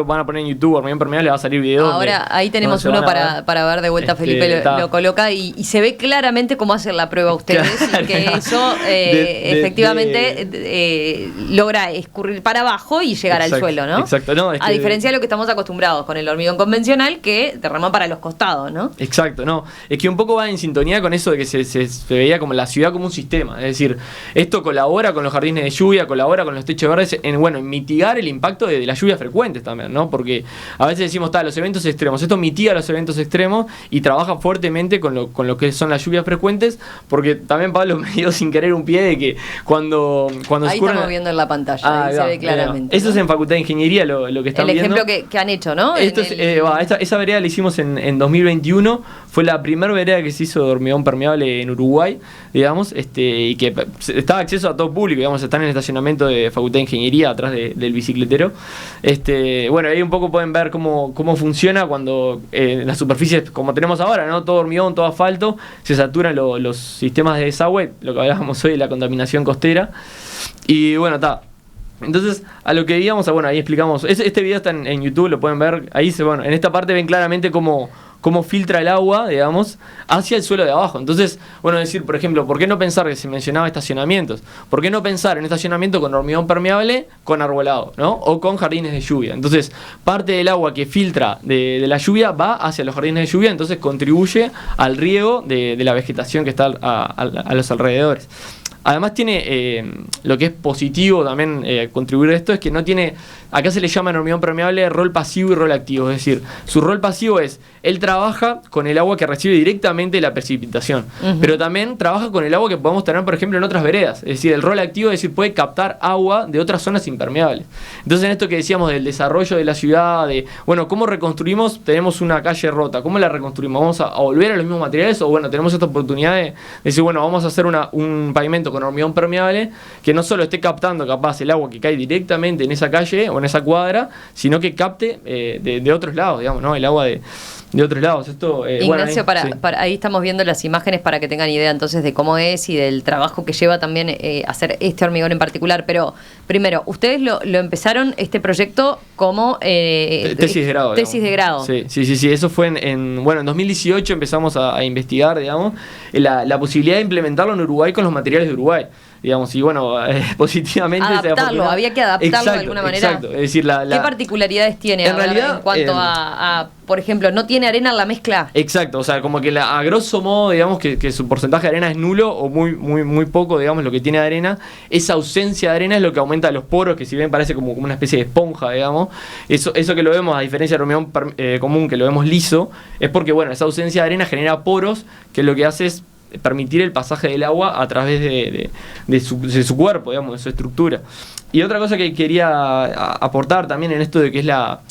van a poner en YouTube hormigón permeable, va a salir video. Ahora ahí tenemos uno para ver de vuelta. Felipe lo coloca y se ve claramente cómo hacen la prueba ustedes y que eso efectivamente logra escurrir para abajo y llegar al suelo, ¿no? Exacto. No, a diferencia de lo que estamos acostumbrados con el hormigón convencional, que derrama para los costados, ¿no? Exacto, no. Es que un poco va en sintonía con eso de que se veía como la ciudad como un sistema. Es decir, esto colabora con los jardines de lluvia, colabora con los techos verdes en mitigar el impacto de las lluvias frecuentes también, ¿no? Porque a veces decimos, los eventos extremos, esto mitiga los eventos extremos y trabaja fuertemente con lo que son las lluvias frecuentes, porque también Pablo me dio sin querer un pie de que cuando ahí estamos viendo en la pantalla, ahí se ve claramente. Eso es en Facultad de Ingeniería lo que están viendo. El ejemplo que han hecho, ¿no? Esa vereda la hicimos en 2021, fue la primera vereda que se hizo de hormigón permeable en Uruguay, digamos, y que estaba acceso a todo público, digamos, está en el estacionamiento de Facultad de Ingeniería, atrás del bicicletero. Bueno, ahí un poco pueden ver cómo funciona cuando en las superficies, como tenemos ahora, ¿no? Todo hormigón, todo asfalto, se saturan los sistemas de desagüe, lo que hablábamos hoy de la contaminación costera. Y bueno, entonces, a lo que íbamos, ahí explicamos, este video está en YouTube, lo pueden ver, ahí en esta parte ven claramente cómo filtra el agua, digamos, hacia el suelo de abajo. Entonces, decir, por ejemplo, ¿por qué no pensar que se mencionaba estacionamientos? ¿Por qué no pensar en estacionamiento con hormigón permeable, con arbolado, ¿no? O con jardines de lluvia? Entonces, parte del agua que filtra de la lluvia va hacia los jardines de lluvia, entonces contribuye al riego de la vegetación que está a los alrededores. Además tiene, lo que es positivo también contribuir a esto es que no tiene, acá se le llama en hormigón permeable rol pasivo y rol activo, es decir, su rol pasivo es, él trabaja con el agua que recibe directamente la precipitación, pero también trabaja con el agua que podemos tener, por ejemplo, en otras veredas, es decir, el rol activo es decir, puede captar agua de otras zonas impermeables. Entonces en esto que decíamos del desarrollo de la ciudad, ¿cómo reconstruimos? Tenemos una calle rota, ¿cómo la reconstruimos? ¿Vamos a volver a los mismos materiales? O tenemos esta oportunidad de decir, vamos a hacer un pavimento con hormigón permeable que no solo esté captando capaz el agua que cae directamente en esa calle o en esa cuadra, sino que capte de otros lados, digamos, ¿no? El agua de de otros lados. Esto, Ignacio, ahí estamos viendo las imágenes para que tengan idea entonces de cómo es y del trabajo que lleva también hacer este hormigón en particular. Pero primero, ustedes lo empezaron este proyecto como tesis de grado. Tesis de grado. Sí. Eso fue en 2018 empezamos a investigar, digamos, la posibilidad de implementarlo en Uruguay con los materiales de Uruguay. Digamos, y bueno, positivamente había que adaptarlo de alguna manera. Exacto, es decir, ¿qué particularidades tiene en realidad, en cuanto a, por ejemplo, no tiene arena en la mezcla? Exacto, o sea, como que a grosso modo, digamos, que su porcentaje de arena es nulo o muy poco, digamos, lo que tiene de arena. Esa ausencia de arena es lo que aumenta los poros, que si bien parece como una especie de esponja, digamos, eso que lo vemos, a diferencia del hormigón común, que lo vemos liso, es porque, bueno, esa ausencia de arena genera poros, que lo que hace es permitir el pasaje del agua a través de su cuerpo, digamos, de su estructura. Y otra cosa que quería aportar también en esto de que es la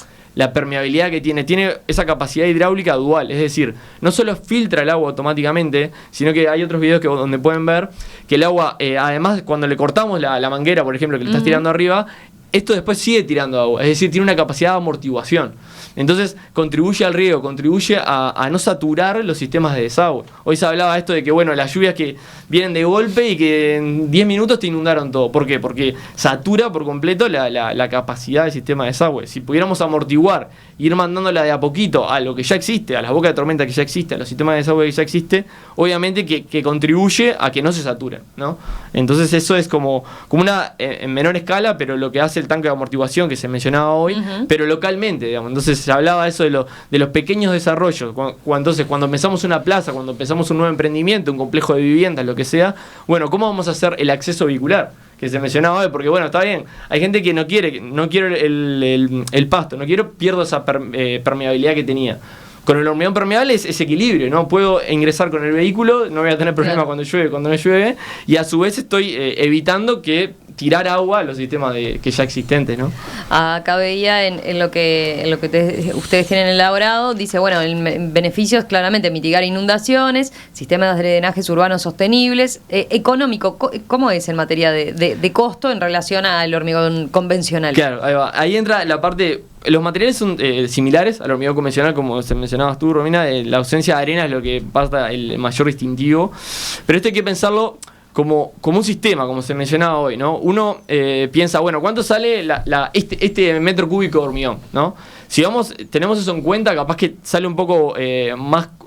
permeabilidad que tiene esa capacidad hidráulica dual, es decir, no solo filtra el agua automáticamente, sino que hay otros videos donde pueden ver que el agua, además cuando le cortamos la manguera, por ejemplo, que le estás tirando arriba, esto después sigue tirando agua, es decir, tiene una capacidad de amortiguación. Entonces contribuye al riego, contribuye a no saturar los sistemas de desagüe. Hoy se hablaba esto de que, bueno, las lluvias que vienen de golpe y que en 10 minutos te inundaron todo. ¿Por qué? Porque satura por completo la capacidad del sistema de desagüe. Si pudiéramos amortiguar, ir mandándola de a poquito a lo que ya existe, a las bocas de tormenta que ya existe, a los sistemas de desagüe que ya existe, obviamente que contribuye a que no se saturen, ¿no? Entonces eso es como una en menor escala, pero lo que hace el tanque de amortiguación que se mencionaba hoy, pero localmente, digamos. Entonces se hablaba eso de los pequeños desarrollos. Entonces, cuando empezamos una plaza, cuando empezamos un nuevo emprendimiento, un complejo de viviendas, lo que sea, bueno, ¿cómo vamos a hacer el acceso vehicular? Que se mencionaba hoy, porque bueno, está bien, hay gente que no quiere el pasto, pierdo esa permeabilidad que tenía. Con el hormigón permeable es ese equilibrio, ¿no? Puedo ingresar con el vehículo, no voy a tener problema cuando llueve, cuando no llueve, y a su vez estoy evitando que tirar agua a los sistemas que ya existentes, ¿no? Acá veía en lo que ustedes tienen elaborado, dice, bueno, el beneficio es claramente mitigar inundaciones, sistemas de drenajes urbanos sostenibles, económico, ¿cómo es en materia de costo en relación al hormigón convencional? Claro, ahí entra la parte. Los materiales son similares al hormigón convencional, como se mencionabas tú, Romina. La ausencia de arena es lo que pasa el mayor distintivo, pero esto hay que pensarlo como un sistema, como se mencionaba hoy, ¿no? Uno piensa, bueno, ¿cuánto sale este metro cúbico de hormigón, ¿no? Si tenemos eso en cuenta, capaz que sale un poco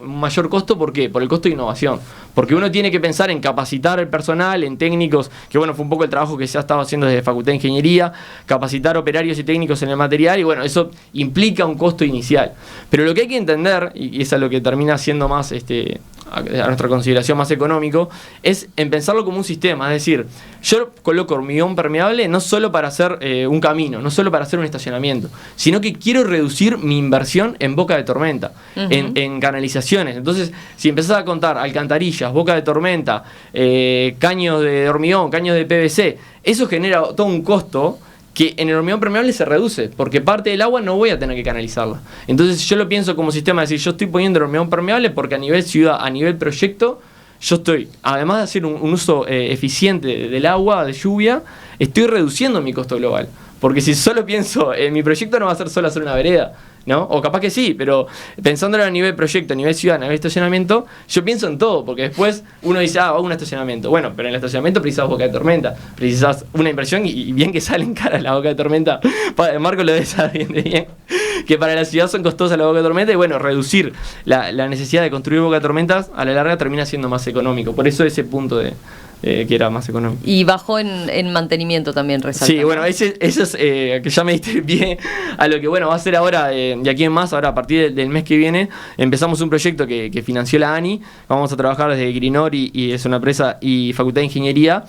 mayor costo. ¿Por qué? Por el costo de innovación. Porque uno tiene que pensar en capacitar el personal, en técnicos, que bueno, fue un poco el trabajo que ya estaba haciendo desde Facultad de Ingeniería, capacitar operarios y técnicos en el material, y bueno, eso implica un costo inicial. Pero lo que hay que entender, y eso es lo que termina siendo más a nuestra consideración más económico, es en pensarlo como un sistema. Es decir, yo coloco hormigón permeable no solo para hacer un camino, no solo para hacer un estacionamiento, sino que quiero reducir mi inversión en boca de tormenta, en canalizaciones. Entonces, si empezás a contar alcantarillas, boca de tormenta, caños de hormigón, caños de PVC, eso genera todo un costo que en el hormigón permeable se reduce, porque parte del agua no voy a tener que canalizarla. Entonces yo lo pienso como sistema, es decir, yo estoy poniendo el hormigón permeable porque a nivel ciudad, a nivel proyecto, yo estoy, además de hacer un uso eficiente del agua, de lluvia, estoy reduciendo mi costo global. Porque si solo pienso, mi proyecto no va a ser solo hacer una vereda, ¿no? O capaz que sí, pero pensándolo a nivel proyecto, a nivel ciudad, a nivel estacionamiento, yo pienso en todo, porque después uno dice, hago un estacionamiento. Bueno, pero en el estacionamiento precisas boca de tormenta, precisas una inversión y bien que salen caras la boca de tormenta. Marco lo debe saber bien, que para la ciudad son costosas la boca de tormenta, y bueno, reducir la necesidad de construir boca de tormentas a la larga termina siendo más económico. Por eso ese punto que era más económico. Y bajó en mantenimiento también, resalta. Sí, bueno, eso es que ya me diste pie a lo que bueno va a ser ahora, de aquí en más, ahora a partir del mes que viene, empezamos un proyecto que financió la ANI. Vamos a trabajar desde Grinor y es una empresa, y Facultad de Ingeniería.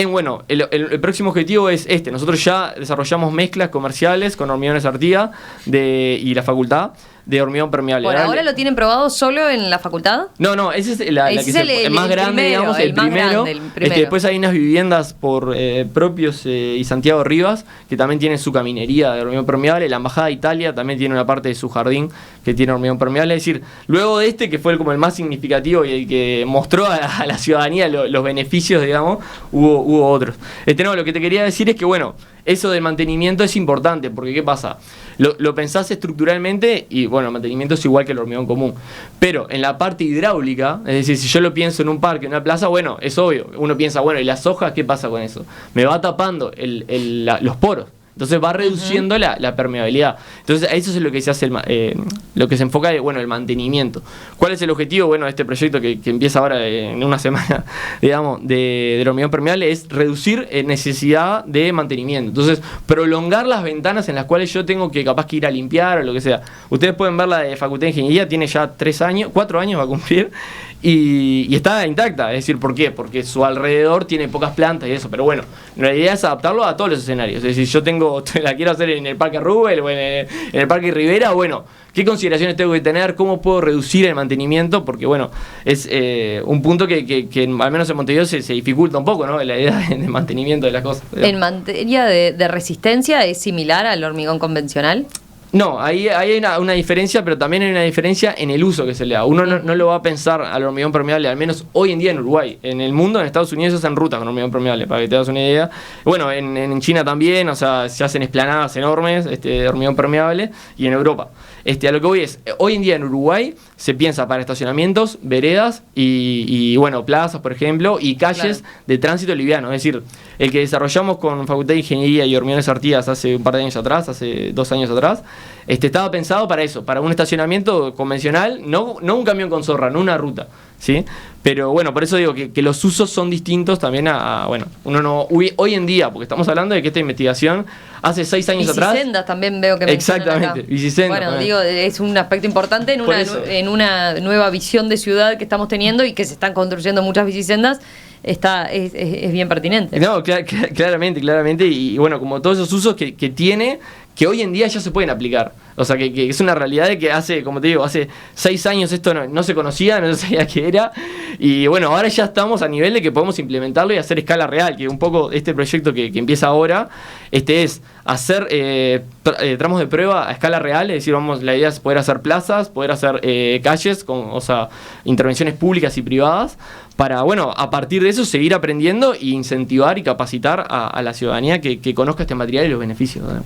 Bueno, el próximo objetivo es nosotros ya desarrollamos mezclas comerciales con hormigones Artiga y la facultad de hormigón permeable. ¿Por ahora lo tienen probado solo en la facultad? No, ese es el más grande, digamos, el primero. Después hay unas viviendas por Propios y Santiago Rivas, que también tienen su caminería de hormigón permeable. La Embajada de Italia también tiene una parte de su jardín que tiene hormigón permeable. Es decir, luego de que fue como el más significativo y el que mostró a la ciudadanía los beneficios, digamos, hubo otros. No, lo que te quería decir es que, bueno, eso del mantenimiento es importante, porque ¿qué pasa? Lo pensás estructuralmente y bueno, el mantenimiento es igual que el hormigón común. Pero en la parte hidráulica, es decir, si yo lo pienso en un parque, en una plaza, bueno, es obvio. Uno piensa, bueno, ¿y las hojas qué pasa con eso? Me va tapando los poros. Entonces va reduciendo la permeabilidad. Entonces a eso es lo que se hace, lo que se enfoca el mantenimiento. ¿Cuál es el objetivo? Bueno, de este proyecto que empieza ahora en una semana, digamos, del hormigón permeable, es reducir necesidad de mantenimiento. Entonces, prolongar las ventanas en las cuales yo tengo que capaz que ir a limpiar o lo que sea. Ustedes pueden ver la de Facultad de Ingeniería, tiene ya 4 años va a cumplir. Y está intacta, es decir, ¿por qué? Porque su alrededor tiene pocas plantas y eso, pero bueno, la idea es adaptarlo a todos los escenarios. Es decir, yo la quiero hacer en el Parque Rubel o en el Parque Rivera, bueno, ¿qué consideraciones tengo que tener? ¿Cómo puedo reducir el mantenimiento? Porque bueno, es un punto que al menos en Montevideo se dificulta un poco, ¿no? La idea de mantenimiento de las cosas. ¿En materia de resistencia es similar al hormigón convencional? No, ahí hay una diferencia, pero también hay una diferencia en el uso que se le da. Uno no lo va a pensar al hormigón permeable, al menos hoy en día en Uruguay. En el mundo, en Estados Unidos, se hacen rutas con hormigón permeable, para que te das una idea. Bueno, en China también, o sea, se hacen esplanadas enormes de hormigón permeable, y en Europa. A lo que voy es, hoy en día en Uruguay se piensa para estacionamientos, veredas y bueno, plazas, por ejemplo, y calles de tránsito liviano. Es decir, el que desarrollamos con Facultad de Ingeniería y Hormigones Artigas hace un par de años atrás, hace 2 años atrás, estaba pensado para eso, para un estacionamiento convencional, no un camión con zorra, no una ruta, ¿sí? Pero bueno, por eso digo que los usos son distintos también bueno, uno no, hoy en día, porque estamos hablando de que esta investigación hace 6 años atrás. Bicisendas también veo que mencionan exactamente, acá. bicisendas. Bueno, digo, es un aspecto importante en una nueva visión de ciudad que estamos teniendo y que se están construyendo muchas bicisendas. Es bien pertinente. No, claramente, y bueno, como todos esos usos que tiene, que hoy en día ya se pueden aplicar. O sea, que es una realidad de que como te digo, hace 6 años esto no se conocía, no se sabía qué era, y bueno, ahora ya estamos a nivel de que podemos implementarlo y hacer escala real, que un poco este proyecto que empieza ahora, es hacer tramos de prueba a escala real, es decir, la idea es poder hacer plazas, poder hacer calles, intervenciones públicas y privadas, para, bueno, a partir de eso seguir aprendiendo e incentivar y capacitar a la ciudadanía que conozca este material y los beneficios, ¿no?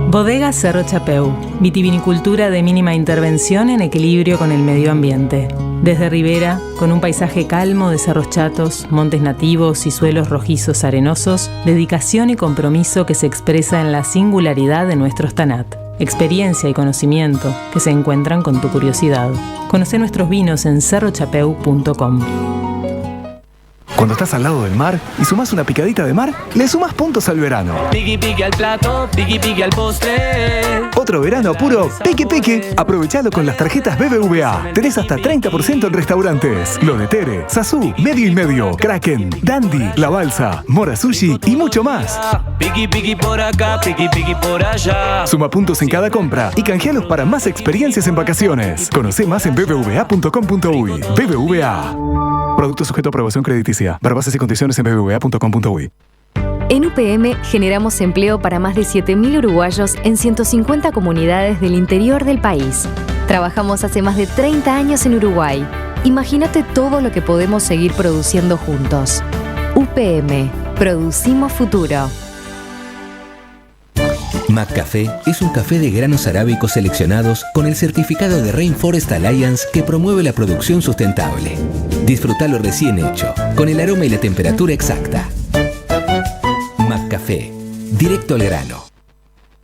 Bodega Cerro Chapeu, vitivinicultura de mínima intervención en equilibrio con el medio ambiente. Desde Ribera, con un paisaje calmo de cerros chatos, montes nativos y suelos rojizos arenosos, dedicación y compromiso que se expresa en la singularidad de nuestros tanat. Experiencia y conocimiento que se encuentran con tu curiosidad. Conoce nuestros vinos en cerrochapeu.com. Cuando estás al lado del mar y sumás una picadita de mar, le sumás puntos al verano. Piqui piqui al plato, piqui piqui al postre. Otro verano puro piqui piqui. Aprovechalo con las tarjetas BBVA. Tenés hasta 30% en restaurantes. Lo de Tere, Sazú, Medio y Medio, Kraken, Dandy, La Balsa, Mora Sushi y mucho más. Piqui piqui por acá, piqui piqui por allá. Suma puntos en cada compra y canjealos para más experiencias en vacaciones. Conocé más en bbva.com.uy. BBVA. Producto sujeto a aprobación crediticia. Para bases y condiciones en bbva.com.uy. En UPM generamos empleo para más de 7.000 uruguayos en 150 comunidades del interior del país. Trabajamos hace más de 30 años en Uruguay. Imagínate todo lo que podemos seguir produciendo juntos. UPM. Producimos futuro. McCafé es un café de granos arábicos seleccionados con el certificado de Rainforest Alliance que promueve la producción sustentable. Disfrutalo recién hecho, con el aroma y la temperatura exacta. McCafé, directo al grano.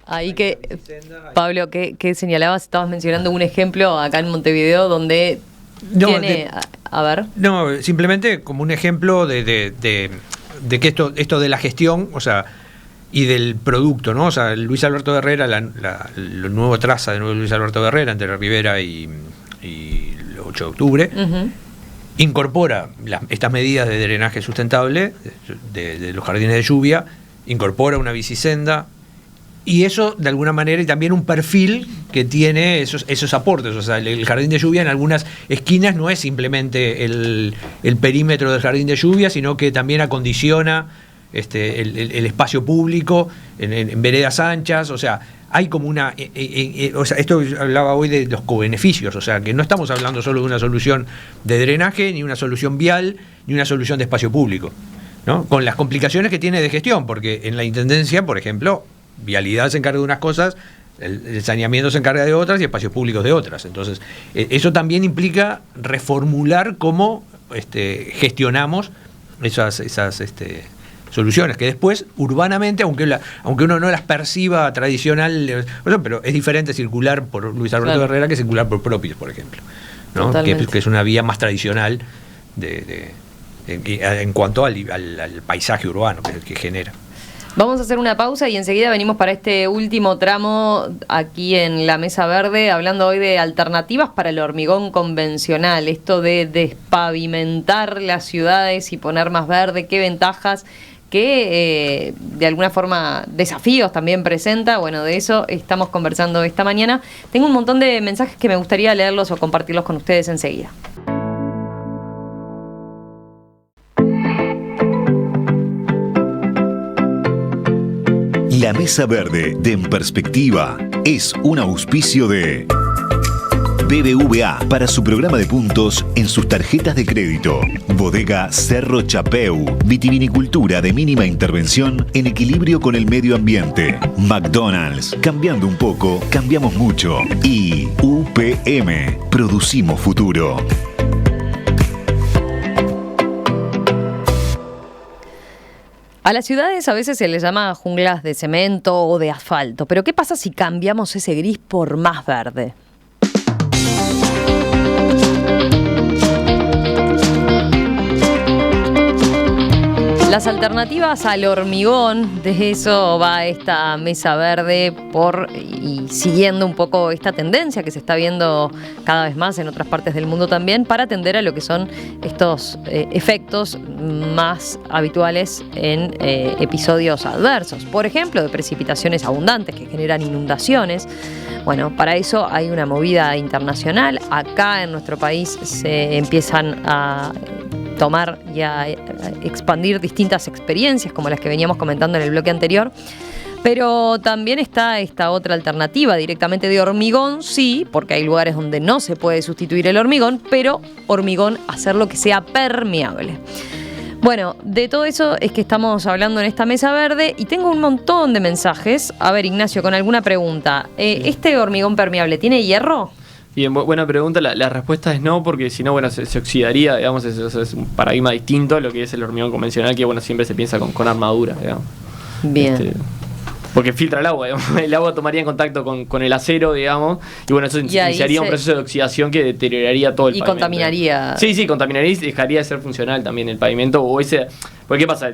Ahí que, Pablo, que señalabas, estabas mencionando un ejemplo acá en Montevideo donde tiene... A ver. No, simplemente como un ejemplo de que esto de la gestión, o sea, y del producto, ¿no? O sea, Luis Alberto Herrera, la nueva traza de Luis Alberto Herrera entre Rivera y el 8 de octubre, incorpora estas medidas de drenaje sustentable de los jardines de lluvia, incorpora una bicisenda, y eso de alguna manera, y también un perfil que tiene esos aportes. O sea, el jardín de lluvia en algunas esquinas no es simplemente el perímetro del jardín de lluvia, sino que también acondiciona el espacio público en veredas anchas. O sea, hay como una o sea, esto hablaba hoy de los cobeneficios, o sea, que no estamos hablando solo de una solución de drenaje, ni una solución vial, ni una solución de espacio público, ¿no? Con las complicaciones que tiene de gestión, porque en la Intendencia, por ejemplo, Vialidad se encarga de unas cosas, el saneamiento se encarga de otras y espacios públicos de otras. Entonces, eso también implica reformular cómo gestionamos esas soluciones, que después, urbanamente, aunque uno no las perciba tradicional, pero es diferente circular por Luis Alberto Herrera que circular por Propios, por ejemplo, ¿no? Que es una vía más tradicional en cuanto al paisaje urbano que genera. Vamos a hacer una pausa y enseguida venimos para este último tramo aquí en la Mesa Verde, hablando hoy de alternativas para el hormigón convencional, esto de despavimentar las ciudades y poner más verde, qué ventajas, qué de alguna forma desafíos también presenta. Bueno, de eso estamos conversando esta mañana. Tengo un montón de mensajes que me gustaría leerlos o compartirlos con ustedes enseguida. La Mesa Verde de En Perspectiva es un auspicio de BBVA para su programa de puntos en sus tarjetas de crédito. Bodega Cerro Chapeu, vitivinicultura de mínima intervención en equilibrio con el medio ambiente. McDonald's, cambiando un poco, cambiamos mucho. Y UPM, producimos futuro. A las ciudades a veces se les llama junglas de cemento o de asfalto, pero ¿qué pasa si cambiamos ese gris por más verde? Las alternativas al hormigón, de eso va esta Mesa Verde y siguiendo un poco esta tendencia que se está viendo cada vez más en otras partes del mundo también, para atender a lo que son estos efectos más habituales en episodios adversos. Por ejemplo, de precipitaciones abundantes que generan inundaciones. Bueno, para eso hay una movida internacional. Acá en nuestro país se empiezan a tomar y a expandir distintas experiencias como las que veníamos comentando en el bloque anterior, pero también está esta otra alternativa directamente de hormigón, sí, porque hay lugares donde no se puede sustituir el hormigón, pero hormigón hacerlo que sea permeable. Bueno, de todo eso es que estamos hablando en esta Mesa Verde y tengo un montón de mensajes. A ver, Ignacio, con alguna pregunta. ¿Este hormigón permeable tiene hierro? Bien, buena pregunta. La respuesta es no, porque si no, bueno, se oxidaría, digamos, es un paradigma distinto a lo que es el hormigón convencional, que bueno, siempre se piensa con armadura, digamos. Bien. Porque filtra el agua, digamos. El agua tomaría en contacto con el acero, digamos, y bueno, eso iniciaría un proceso de oxidación que deterioraría todo el pavimento. Y contaminaría. Sí, contaminaría y dejaría de ser funcional también el pavimento. Porque ¿qué pasa?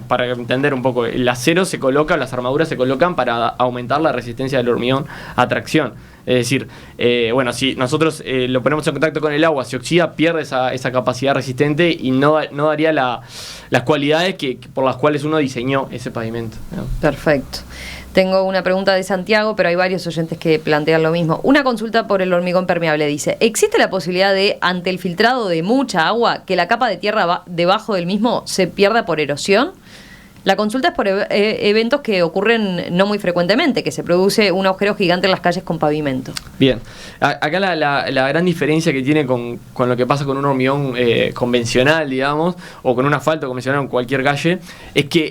Para entender un poco, el acero se coloca, las armaduras se colocan para aumentar la resistencia del hormigón a tracción. Es decir, bueno, si nosotros lo ponemos en contacto con el agua, se oxida, pierde esa capacidad resistente y no daría las cualidades por las cuales uno diseñó ese pavimento, ¿no? Perfecto. Tengo una pregunta de Santiago, pero hay varios oyentes que plantean lo mismo. Una consulta por el hormigón permeable dice: ¿existe la posibilidad de, ante el filtrado de mucha agua, que la capa de tierra debajo del mismo se pierda por erosión? La consulta es por eventos que ocurren no muy frecuentemente, que se produce un agujero gigante en las calles con pavimento. Bien, acá la gran diferencia que tiene con lo que pasa con un hormigón convencional, digamos, o con un asfalto convencional en cualquier calle, es que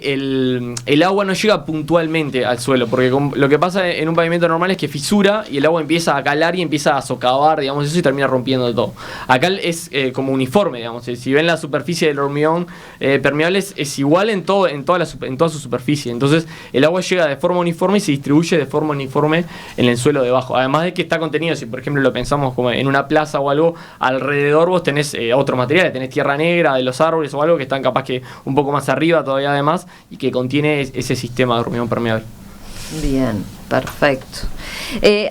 el agua no llega puntualmente al suelo, porque lo que pasa en un pavimento normal es que fisura y el agua empieza a calar y empieza a socavar, digamos, eso, y termina rompiendo todo. Acá es como uniforme, digamos. Si ven la superficie del hormigón permeable es igual en toda su superficie. Entonces el agua llega de forma uniforme y se distribuye de forma uniforme en el suelo debajo. Además de que está contenido, si por ejemplo lo pensamos como en una plaza o algo, alrededor vos tenés otro material, tenés tierra negra de los árboles o algo que están capaz que un poco más arriba todavía además y que contiene ese sistema de hormigón permeable. Bien, perfecto.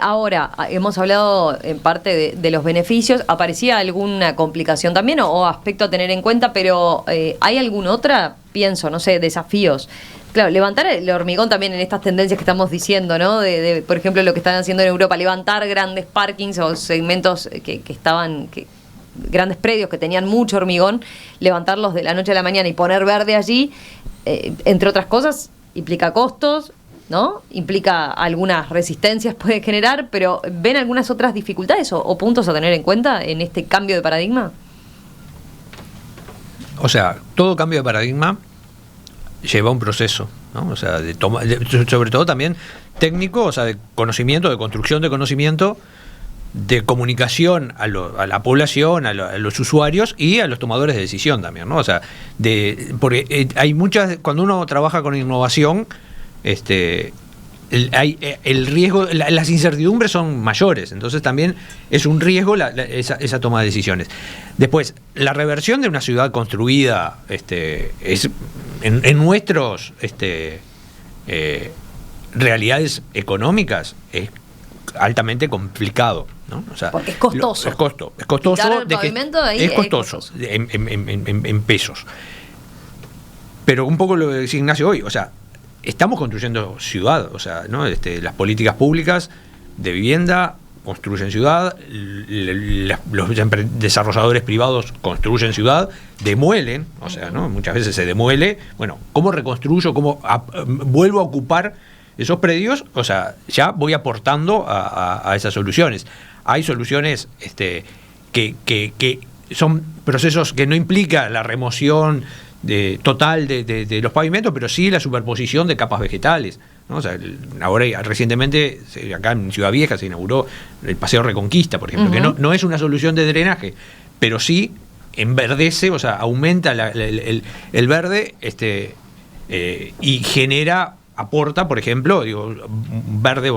Ahora, hemos hablado en parte de los beneficios. ¿Aparecía alguna complicación también o aspecto a tener en cuenta? Pero ¿hay alguna otra? Pienso, no sé, desafíos. Claro, levantar el hormigón también en estas tendencias que estamos diciendo, ¿no? De por ejemplo, lo que están haciendo en Europa, levantar grandes parkings o segmentos que grandes predios que tenían mucho hormigón, levantarlos de la noche a la mañana y poner verde allí, entre otras cosas, implica costos, ¿no? Implica algunas resistencias, puede generar, pero ¿ven algunas otras dificultades o puntos a tener en cuenta en este cambio de paradigma? O sea, todo cambio de paradigma lleva un proceso, ¿no? O sea, sobre todo también técnico, o sea, de conocimiento, de construcción de conocimiento, de comunicación a la población, a los usuarios y a los tomadores de decisión también, ¿no? O sea, porque hay muchas, cuando uno trabaja con innovación, el riesgo, las incertidumbres son mayores, entonces también es un riesgo esa toma de decisiones. Después, la reversión de una ciudad construida es en nuestros realidades económicas es altamente complicado, ¿no? O sea, porque es costoso. Es costoso. El pavimento ahí es costoso en pesos. Pero un poco lo que decía Ignacio hoy, o sea, estamos construyendo ciudad, o sea, ¿no? Las políticas públicas de vivienda construyen ciudad, los desarrolladores privados construyen ciudad, demuelen, o sea, ¿no? Muchas veces se demuele. Bueno, ¿cómo reconstruyo? ¿Cómo vuelvo a ocupar esos predios? O sea, ya voy aportando a esas soluciones. Hay soluciones que son procesos que no implica la remoción total de los pavimentos, pero sí la superposición de capas vegetales, ¿no? O sea, ahora recientemente acá en Ciudad Vieja se inauguró el Paseo Reconquista, por ejemplo, que no es una solución de drenaje, pero sí enverdece, o sea, aumenta el verde y aporta, por ejemplo, verde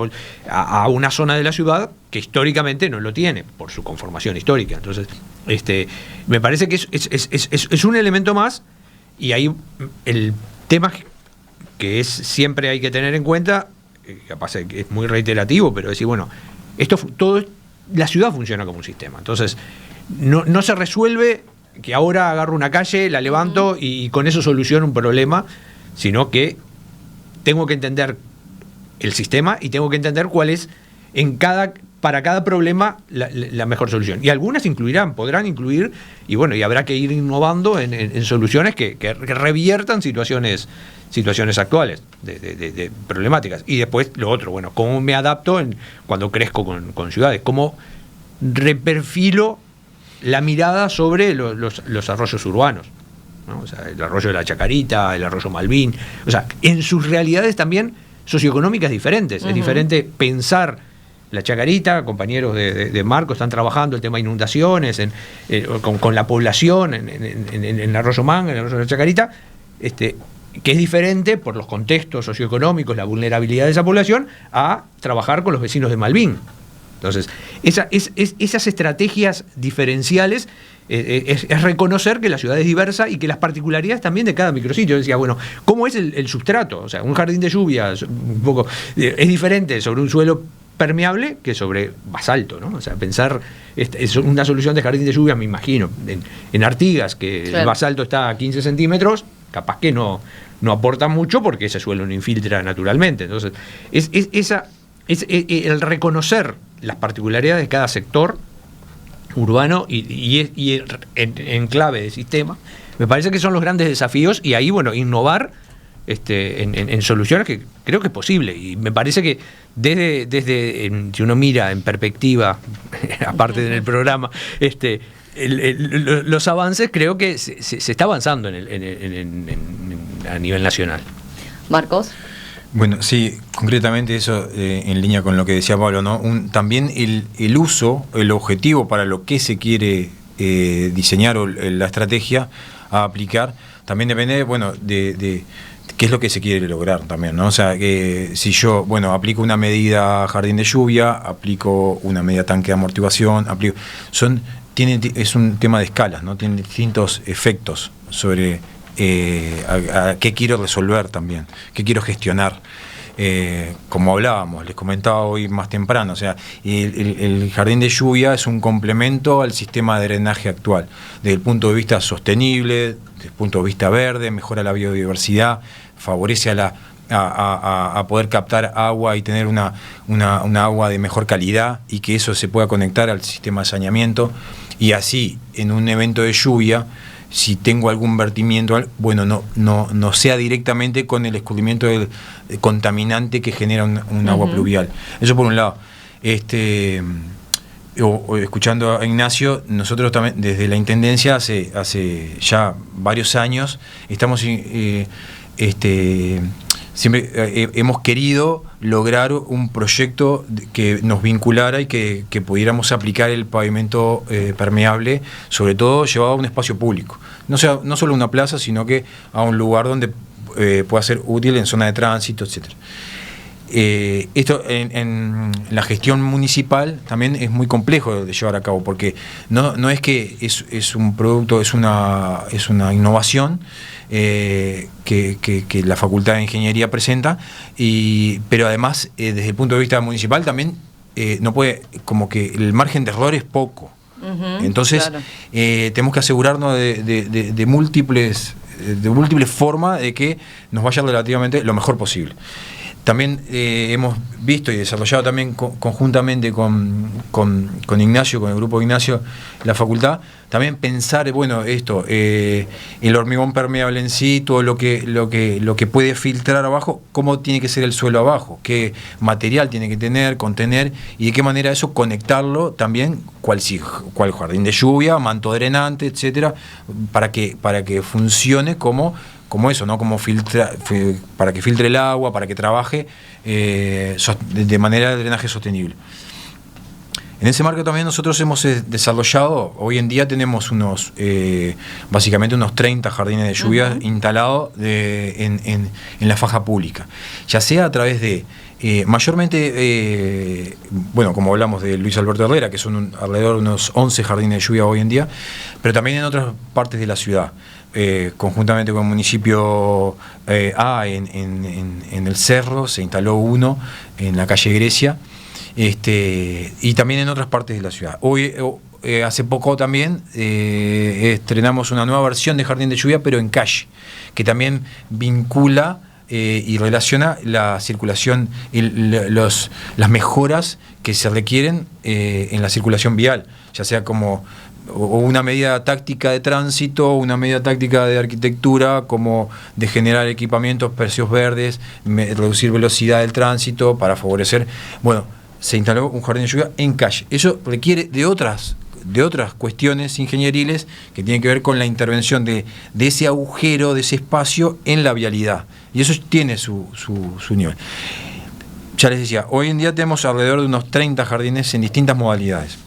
a una zona de la ciudad que históricamente no lo tiene por su conformación histórica. Entonces, me parece que es un elemento más. Y ahí el tema que siempre hay que tener en cuenta, capaz que es muy reiterativo, pero decir, bueno, la ciudad funciona como un sistema. Entonces, no se resuelve que ahora agarro una calle, la levanto y con eso soluciono un problema, sino que tengo que entender el sistema y tengo que entender cuál es para cada problema la mejor solución. Y algunas podrán incluir, y bueno, y habrá que ir innovando en soluciones que reviertan situaciones actuales de problemáticas. Y después lo otro, bueno, cómo me adapto cuando crezco con ciudades, cómo reperfilo la mirada sobre los arroyos urbanos, ¿no? O sea, el arroyo de la Chacarita, el arroyo Malvin, o sea, en sus realidades también socioeconómicas diferentes. Es diferente pensar la Chacarita, compañeros de Marco están trabajando el tema de inundaciones con la población en el arroyo Manga, en el arroyo de la Chacarita, que es diferente por los contextos socioeconómicos, la vulnerabilidad de esa población, a trabajar con los vecinos de Malvin. Entonces, esas estrategias diferenciales es reconocer que la ciudad es diversa y que las particularidades también de cada micrositio. Yo decía, bueno, ¿cómo es el substrato? O sea, un jardín de lluvia un poco es diferente sobre un suelo permeable que sobre basalto, ¿no? O sea, pensar es una solución de jardín de lluvia, me imagino, en Artigas, que claro, el basalto está a 15 centímetros, capaz que no aporta mucho porque ese suelo no infiltra naturalmente. Entonces, el reconocer las particularidades de cada sector urbano y en clave de sistema, me parece que son los grandes desafíos, y ahí, bueno, innovar en soluciones que creo que es posible. Y me parece que si uno mira en perspectiva, aparte del programa, los avances, creo que se está avanzando a nivel nacional. Marcos. Bueno, sí, concretamente eso en línea con lo que decía Pablo, ¿no? También el uso, el objetivo para lo que se quiere diseñar o la estrategia a aplicar, también depende, bueno, de qué es lo que se quiere lograr también, ¿no? O sea, que si yo, bueno, aplico una medida jardín de lluvia, aplico una medida tanque de amortiguación, es un tema de escalas, ¿no? Tiene distintos efectos sobre a qué quiero resolver también, qué quiero gestionar. Como hablábamos, les comentaba hoy más temprano, o sea, el jardín de lluvia es un complemento al sistema de drenaje actual, desde el punto de vista sostenible, desde el punto de vista verde, mejora la biodiversidad, favorece a poder captar agua y tener una agua de mejor calidad, y que eso se pueda conectar al sistema de saneamiento, y así en un evento de lluvia, si tengo algún vertimiento, bueno, no sea directamente con el escurrimiento del contaminante que genera un agua pluvial. Eso por un lado. Escuchando a Ignacio, nosotros también desde la Intendencia hace ya varios años estamos siempre hemos querido lograr un proyecto que nos vinculara y que pudiéramos aplicar el pavimento permeable, sobre todo llevado a un espacio público. No solo a una plaza, sino que a un lugar donde pueda ser útil en zona de tránsito, etcétera. Esto en la gestión municipal también es muy complejo de llevar a cabo, porque no es que es un producto, es una innovación que la Facultad de Ingeniería presenta, pero además desde el punto de vista municipal también no puede, como que el margen de error es poco. Entonces claro, tenemos que asegurarnos de múltiples formas de que nos vaya relativamente lo mejor posible. También hemos visto y desarrollado también conjuntamente con Ignacio, con el grupo de Ignacio, la facultad, también pensar, bueno, esto, el hormigón permeable en sí, todo lo que puede filtrar abajo, cómo tiene que ser el suelo abajo, qué material tiene que contener, y de qué manera eso conectarlo también, cuál jardín de lluvia, manto drenante, etcétera, para que funcione como eso, ¿no? Como para que filtre el agua, para que trabaje de manera de drenaje sostenible. En ese marco también nosotros hemos desarrollado, hoy en día tenemos básicamente unos 30 jardines de lluvia instalados en la faja pública, ya sea a través de mayormente, como hablamos de Luis Alberto Herrera, que son alrededor de unos 11 jardines de lluvia hoy en día, pero también en otras partes de la ciudad. Conjuntamente con el municipio en el Cerro se instaló uno en la calle Grecia, y también en otras partes de la ciudad. Hoy hace poco también estrenamos una nueva versión de jardín de lluvia, pero en calle, que también vincula y relaciona la circulación y las mejoras que se requieren en la circulación vial, ya sea como una medida táctica de tránsito, una medida táctica de arquitectura, como de generar equipamientos, precios verdes, reducir velocidad del tránsito para favorecer. Bueno, se instaló un jardín de lluvia en calle. Eso requiere de otras cuestiones ingenieriles que tienen que ver con la intervención de ese agujero, de ese espacio en la vialidad. Y eso tiene su nivel. Ya les decía, hoy en día tenemos alrededor de unos 30 jardines en distintas modalidades.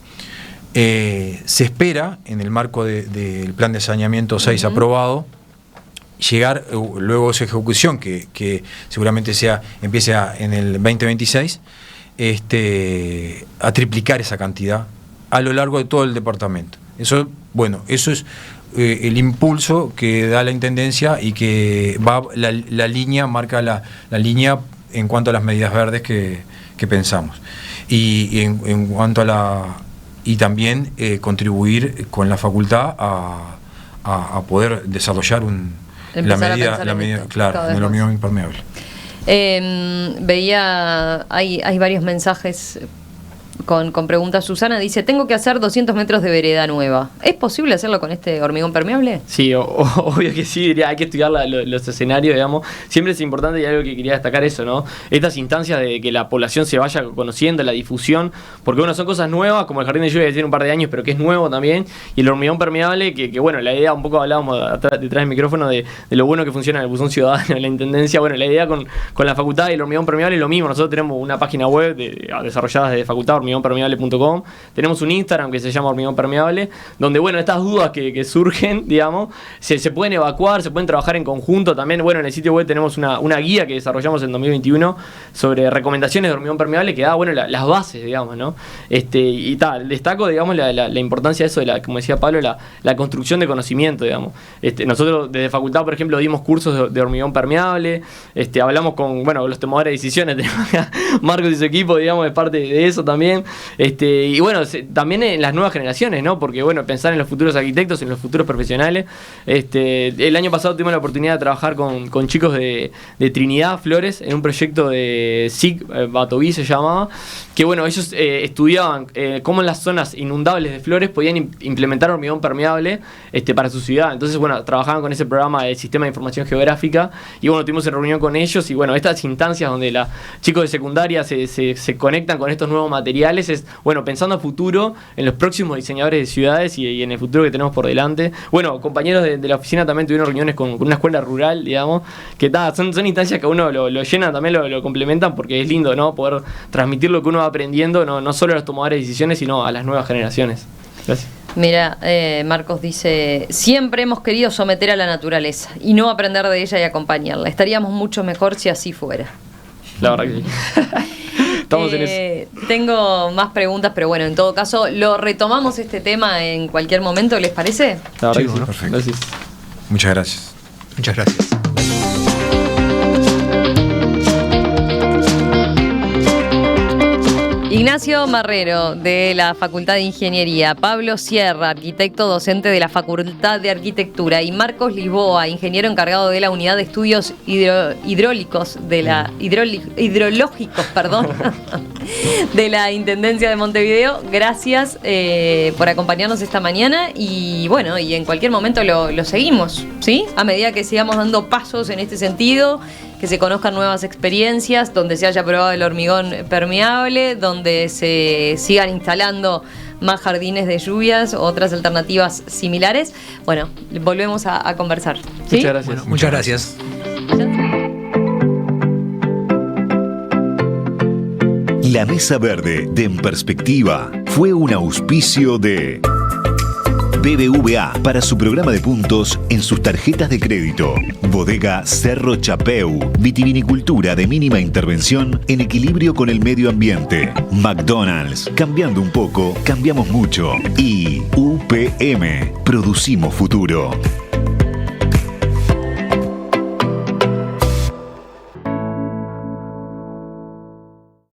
Se espera, en el marco del plan de saneamiento 6 aprobado, llegar luego a su ejecución, que seguramente empiece en el 2026, a triplicar esa cantidad a lo largo de todo el departamento. Eso es el impulso que da la Intendencia y que va la línea, marca la línea en cuanto a las medidas verdes que pensamos. Y en cuanto y también contribuir con la facultad a poder desarrollar la medida claro, del hormigón impermeable. Veía, hay varios mensajes con preguntas. Susana dice: tengo que hacer 200 metros de vereda nueva. ¿Es posible hacerlo con este hormigón permeable? Sí, obvio que sí, diría, hay que estudiar los escenarios, digamos. Siempre es importante, y algo que quería destacar eso, ¿no? Estas instancias de que la población se vaya conociendo, la difusión, porque bueno, son cosas nuevas, como el jardín de lluvia que tiene un par de años, pero que es nuevo también, y el hormigón permeable, que bueno, la idea, un poco hablábamos detrás del micrófono de lo bueno que funciona en el buzón ciudadano, en la Intendencia. Bueno, la idea con la facultad y el hormigón permeable es lo mismo. Nosotros tenemos una página web desarrollada desde facultad, hormigónpermeable.com. Tenemos un Instagram que se llama Hormigón Permeable, donde bueno, estas dudas que surgen, digamos, se pueden evacuar, se pueden trabajar en conjunto. También, bueno, en el sitio web tenemos una guía que desarrollamos en 2021 sobre recomendaciones de hormigón permeable que da, bueno, las bases, digamos, ¿no? Y tal, destaco, digamos, la importancia de eso, como decía Pablo, la construcción de conocimiento, digamos. Nosotros desde facultad, por ejemplo, dimos cursos de hormigón permeable, hablamos con los tomadores de decisiones, Marcos y su equipo, digamos, es parte de eso también. Y bueno, también en las nuevas generaciones, ¿no? Porque bueno, pensar en los futuros arquitectos, en los futuros profesionales. El año pasado tuvimos la oportunidad de trabajar con chicos de Trinidad Flores en un proyecto de SIC, Batoví se llamaba, que bueno, ellos estudiaban cómo en las zonas inundables de Flores podían implementar hormigón permeable para su ciudad. Entonces, bueno, trabajaban con ese programa del Sistema de Información Geográfica y bueno, tuvimos reunión con ellos y bueno, estas instancias donde los chicos de secundaria se conectan con estos nuevos materiales ideales es, bueno, pensando a futuro, en los próximos diseñadores de ciudades y en el futuro que tenemos por delante. Bueno, compañeros de la oficina también tuvieron reuniones con una escuela rural, digamos, que son instancias que uno lo llenan, también lo complementan, porque es lindo, ¿no? Poder transmitir lo que uno va aprendiendo, no solo a los tomadores de decisiones, sino a las nuevas generaciones. Gracias. Mira, Marcos dice, siempre hemos querido someter a la naturaleza y no aprender de ella y acompañarla. Estaríamos mucho mejor si así fuera. La verdad que sí. Estamos en eso. Tengo más preguntas, pero bueno, en todo caso, lo retomamos este tema en cualquier momento, ¿les parece? La verdad que sí. Perfecto. Gracias. Muchas gracias. Muchas gracias. Ignacio Marrero, de la Facultad de Ingeniería, Pablo Sierra, arquitecto docente de la Facultad de Arquitectura, y Marcos Lisboa, ingeniero encargado de la Unidad de Estudios Hidrológicos de la de la Intendencia de Montevideo. Gracias por acompañarnos esta mañana y bueno, y en cualquier momento lo seguimos, ¿sí? A medida que sigamos dando pasos en este sentido, que se conozcan nuevas experiencias, donde se haya probado el hormigón permeable, donde se sigan instalando más jardines de lluvias o otras alternativas similares. Bueno, volvemos a conversar, ¿sí? Muchas gracias. Bueno, muchas gracias. La Mesa Verde de En Perspectiva fue un auspicio de BBVA para su programa de puntos en sus tarjetas de crédito. Bodega Cerro Chapeu, vitivinicultura de mínima intervención en equilibrio con el medio ambiente. McDonald's, cambiando un poco, cambiamos mucho. Y UPM, producimos futuro.